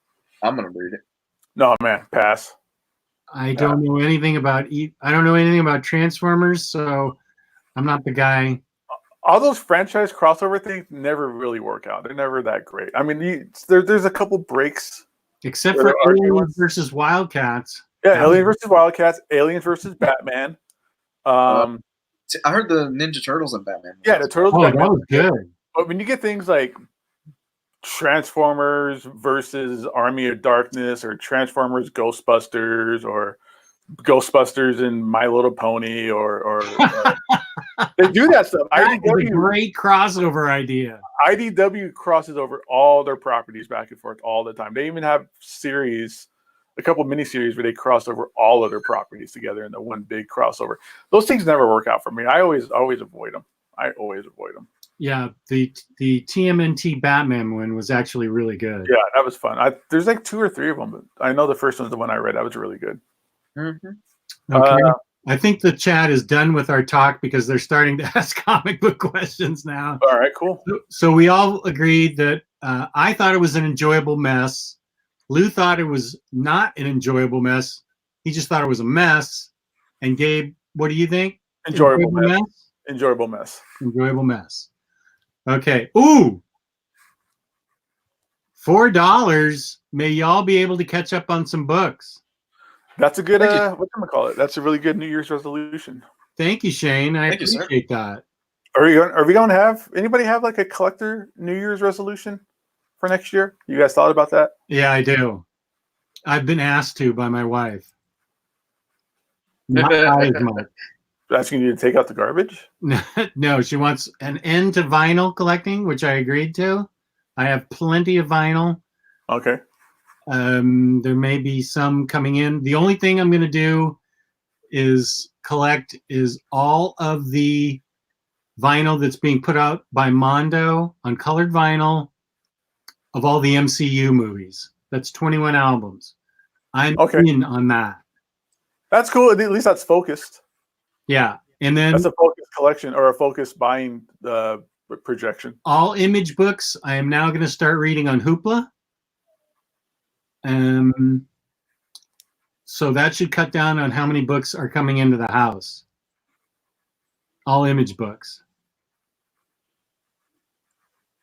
I'm going to read it. No, man, pass. I don't know anything about I don't know anything about Transformers, so I'm not the guy. All those franchise crossover things never really work out. They're never that great. I mean, there's a couple breaks. Except for Aliens versus Wildcats. Yeah, Alien versus Wildcats, Aliens versus Batman. I heard the Ninja Turtles and Batman. Yeah, the Turtles. Oh, Batman. that was good. But when you get things like Transformers versus Army of Darkness, or Transformers Ghostbusters, or Ghostbusters and My Little Pony, or they do that stuff. IDW, a great crossover idea. IDW crosses over all their properties back and forth all the time. They even have series, a couple miniseries where they cross over all of their properties together in the one big crossover. Those things never work out for me. I always avoid them. Yeah, the TMNT Batman one was actually really good. Yeah, that was fun. There's like 2 or 3 of them, but I know the first one's the one I read. That was really good. Mm-hmm. Okay. I think the chat is done with our talk because they're starting to ask comic book questions now. All right, cool. So we all agreed that I thought it was an enjoyable mess. Lou thought it was not an enjoyable mess. He just thought it was a mess. And Gabe, what do you think? Enjoyable mess. Enjoyable mess. Enjoyable mess. Okay. Ooh. $4. May y'all be able to catch up on some books. That's a good, whatchamacallit? That's a really good New Year's resolution. Thank you, Shane. I appreciate that. Are we going to have, anybody have like a collector New Year's resolution for next year? You guys thought about that? Yeah, I do. I've been asked to by my wife. Not as much. Asking you to take out the garbage? No, she wants an end to vinyl collecting, which I agreed to. I have plenty of vinyl. Okay. There may be some coming in. The only thing I'm going to do is collect all of the vinyl that's being put out by Mondo on colored vinyl of all the MCU movies. That's 21 albums. I'm in on that. That's cool. At least that's focused. Yeah. And then that's a focused collection or a focused buying projection. All image books I am now going to start reading on Hoopla. So that should cut down on how many books are coming into the house. All image books.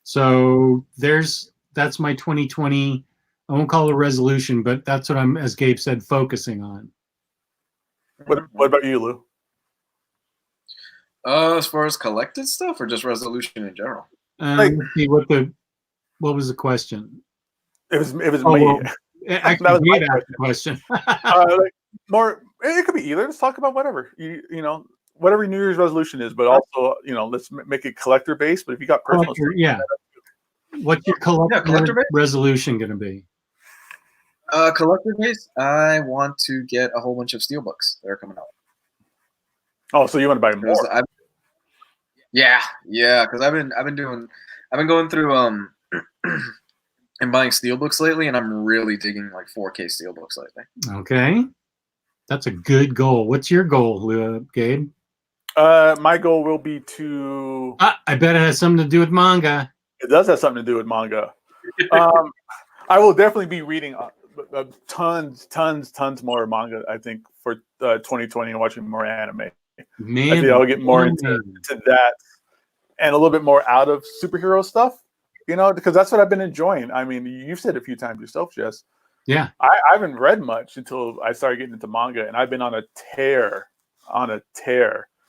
So that's my 2020, I won't call it a resolution, but that's what I'm, as Gabe said, focusing on. What about you, Lou? As far as collected stuff, or just resolution in general? Like- Let's see what was the question? It was me. Well, actually, That was my Gabe asked the question. Like more, it could be either. Let's talk about whatever you know, whatever New Year's resolution is, but also let's make it collector based. But if you got personal, Collector, yeah. What's your collector resolution going to be? Collector base. I want to get a whole bunch of steelbooks that are coming out. Oh, so you want to buy more? Yeah, because I've been going through and buying steelbooks lately, and I'm really digging like 4K steelbooks lately. Okay, that's a good goal. What's your goal, Gabe? My goal will be to. I bet it has something to do with manga. It does have something to do with manga. I will definitely be reading tons more manga. I think for 2020 and watching more anime. Man, I think I'll get more into that and a little bit more out of superhero stuff. Because that's what I've been enjoying. I mean, you've said it a few times yourself, Jess. Yeah. I haven't read much until I started getting into manga, and I've been on a tear.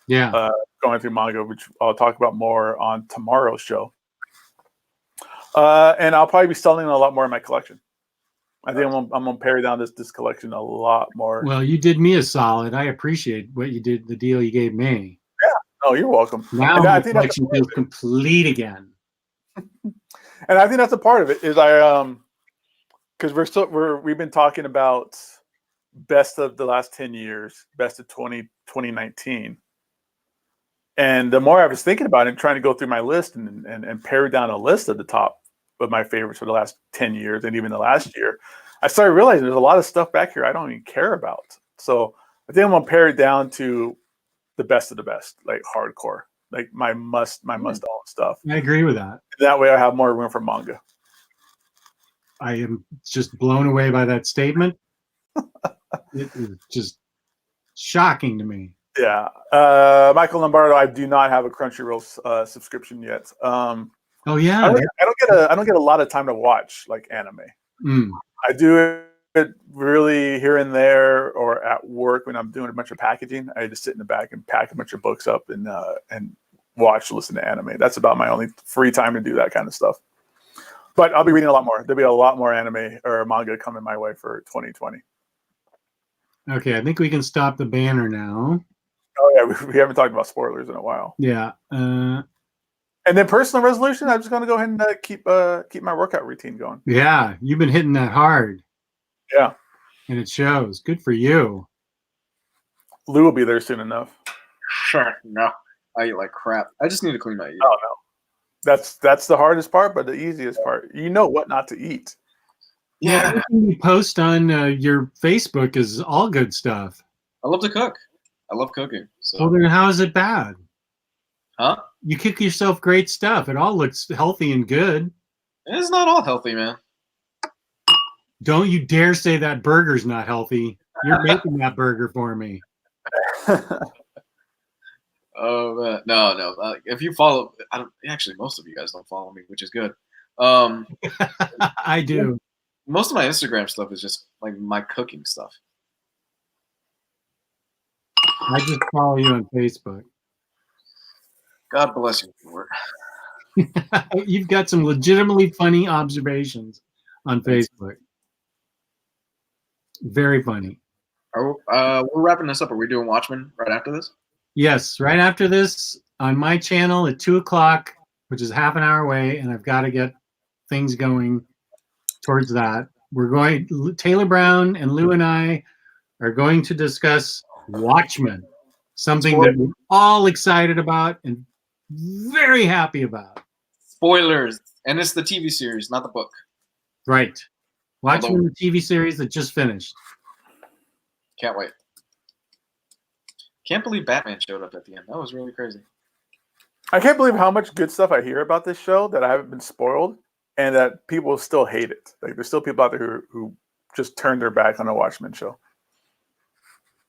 Yeah. Going through manga, which I'll talk about more on tomorrow's show. And I'll probably be selling a lot more in my collection. I think I'm gonna pare down this collection a lot more. Well, you did me a solid. I appreciate what you did, the deal you gave me. Yeah. Oh, you're welcome. Now my collection feels complete again. And I think that's a part of it. Is because we've been talking about best of the last 10 years, best of 2019. And the more I was thinking about it and trying to go through my list and pare down a list of the top of my favorites for the last 10 years and even the last year, I started realizing there's a lot of stuff back here I don't even care about. So I think I'm gonna pare it down to the best of the best, like hardcore, like my must own stuff. I agree with that. That way I have more room for manga. I am just blown away by that statement. It is just shocking to me. Yeah. Michael Lombardo, I do not have a Crunchyroll subscription yet. Oh yeah. I don't get a lot of time to watch like anime. I do it really here and there or at work when I'm doing a bunch of packaging. I just sit in the back and pack a bunch of books up and listen to anime. That's about my only free time to do that kind of stuff. But I'll be reading a lot more. There'll be a lot more anime or manga coming my way for 2020. Okay, I think we can stop the banner now. Oh yeah, we haven't talked about spoilers in a while. Yeah. And then personal resolution, I'm just going to go ahead and keep my workout routine going. Yeah, you've been hitting that hard. Yeah. And it shows. Good for you. Lou will be there soon enough. Sure. No, I eat like crap. I just need to clean my eating. Oh no, that's the hardest part, but the easiest part. You know what not to eat. Yeah, everything you post on your Facebook is all good stuff. I love to cook. I love cooking. So. Well, then how is it bad? Huh? You cook yourself great stuff. It all looks healthy and good. It's not all healthy, man. Don't you dare say that burger's not healthy. You're making that burger for me. Oh, man. No. If you follow, actually, most of you guys don't follow me, which is good. I do. Most of my Instagram stuff is just like my cooking stuff. I just follow you on Facebook. God bless you for it. You've got some legitimately funny observations on Facebook. Very funny. We're wrapping this up. Are we doing Watchmen right after this? Yes, right after this on my channel at 2 o'clock, which is half an hour away, and I've got to get things going towards that. Taylor Brown and Lou and I are going to discuss Watchmen, something that we're all excited about and very happy about. Spoilers. And it's the TV series, not the book. Right. Watchmen, the TV series that just finished. Can't wait. Can't believe Batman showed up at the end. That was really crazy. I can't believe how much good stuff I hear about this show that I haven't been spoiled and that people still hate it. Like there's still people out there who just turned their back on the Watchmen show.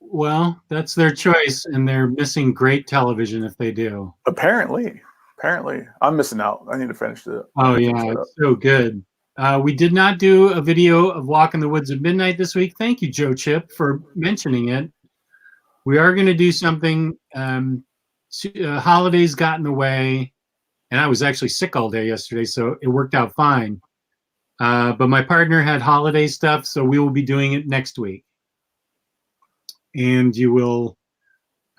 Well, that's their choice, and they're missing great television if they do. Apparently. I'm missing out. I need to finish it. Oh, yeah, it's so good. We did not do a video of Walk in the Woods at Midnight this week. Thank you, Joe Chip, for mentioning it. we are going to do something. Holidays got in the way, and I was actually sick all day yesterday, so it worked out fine. But my partner had holiday stuff, so we will be doing it next week. And you will.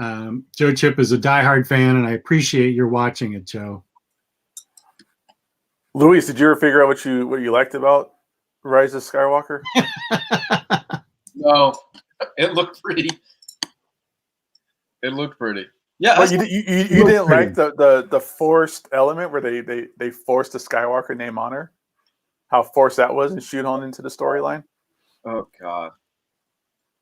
Joe Chip is a diehard fan, and I appreciate your watching it, Joe. Luis, did you ever figure out what you liked about Rise of Skywalker? No, it looked pretty. It looked pretty. Yeah, but you didn't like the forced element where they forced the Skywalker name on her. How forced that was and shoot on into the storyline. Oh God.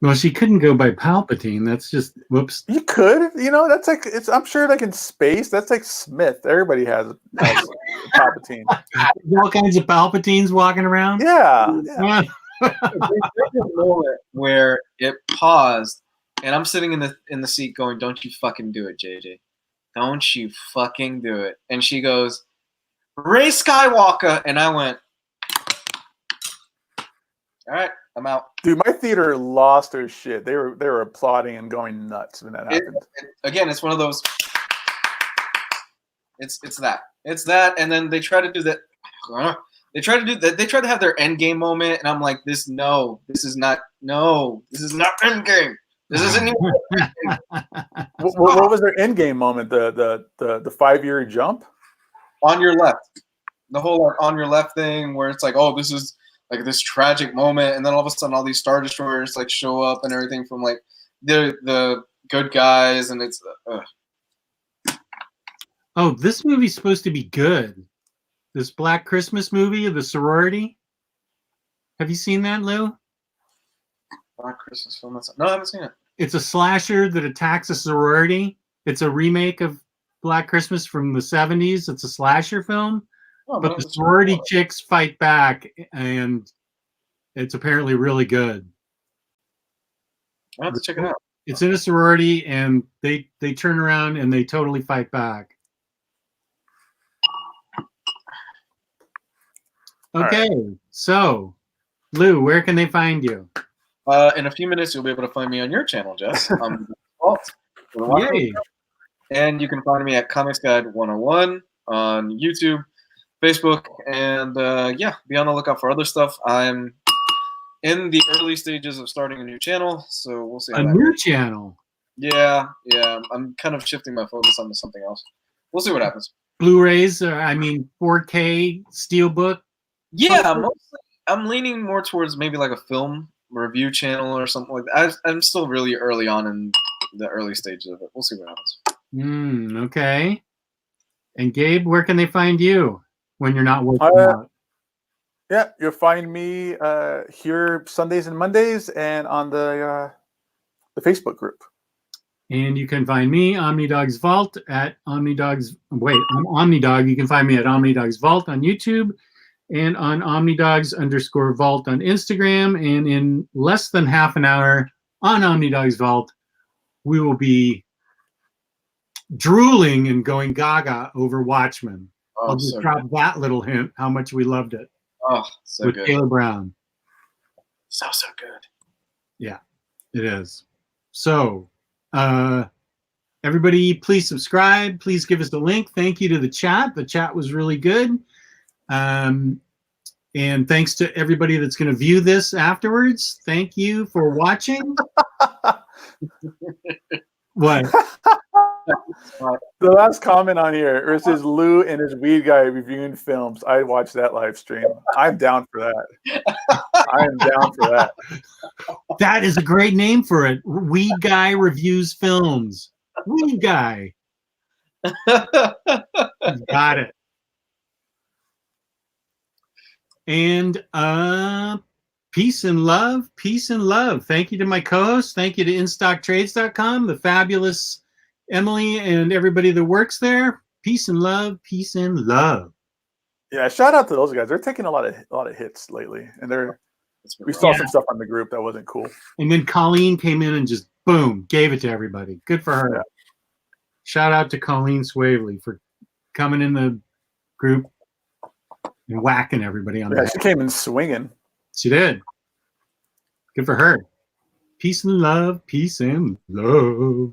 Well, she couldn't go by Palpatine. That's just whoops. You could, that's like I'm sure like in space, that's like Smith. Everybody has Palpatine. All kinds of Palpatines walking around. Yeah. There's a moment where it paused, and I'm sitting in the seat going, "Don't you fucking do it, JJ. Don't you fucking do it." And she goes, "Rey Skywalker," and I went, "All right, I'm out." Dude, my theater lost their shit. They were applauding and going nuts when that happened. Again, it's one of those. It's that, and then they try to do that. They try to do that. They try to have their end game moment, and I'm like, this is not end game. This isn't even. What was their end game moment? The 5-year jump on your left, the whole on your left thing where it's like, oh, this is like this tragic moment, and then all of a sudden all these Star Destroyers like show up and everything from like the good guys, and it's. Oh, this movie's supposed to be good. This Black Christmas movie of the sorority. Have you seen that, Lou? Black Christmas film? No, I haven't seen it. It's a slasher that attacks a sorority. It's a remake of Black Christmas from the 70s. It's a slasher film. Oh, but the sorority chicks fight back, and it's apparently really good. I have to check it out. It's in a sorority, and they turn around and they totally fight back. Okay, so Lou, where can they find you? In a few minutes, you'll be able to find me on your channel, Jess. Yay! And you can find me at Comics Guide 101 on YouTube, Facebook, and be on the lookout for other stuff. I'm in the early stages of starting a new channel, so we'll see. A new channel? Yeah. I'm kind of shifting my focus onto something else. We'll see what happens. Blu-rays, 4K Steelbook. Yeah, mostly. I'm leaning more towards maybe like a film review channel or something like that. I'm still really early on in the early stages of it. We'll see what happens. Okay. And Gabe, where can they find you when you're not working out? Yeah, you'll find me here Sundays and Mondays and on the Facebook group. And you can find me, Omnidog's Vault, at Omnidog's. Wait, I'm Omnidog. You can find me at Omnidog's Vault on YouTube and on Omnidogs_Vault on Instagram. And in less than half an hour on Omnidog's Vault, we will be drooling and going gaga over Watchmen. I'll just drop that little hint how much we loved it. Oh, so with good. Taylor Brown. So good. Yeah, it is. So, everybody, please subscribe. Please give us a link. Thank you to the chat. The chat was really good. And thanks to everybody that's going to view this afterwards. Thank you for watching. What? The last comment on here, it says Lou and his weed guy reviewing films. I watched that live stream. I'm down for that. I am down for that. That is a great name for it. Weed guy reviews films. Weed guy. Got it. And peace and love. Peace and love. Thank you to my co-host. Thank you to InStockTrades.com, the fabulous Emily and everybody that works there. Peace and love. Peace and love. Yeah, shout out to those guys. They're taking a lot of hits lately, and we saw some stuff on the group that wasn't cool. And then Colleen came in and just boom, gave it to everybody. Good for her. Yeah. Shout out to Colleen Swavely for coming in the group and whacking everybody on the head. She came in swinging. She did. Good for her. Peace and love. Peace and love.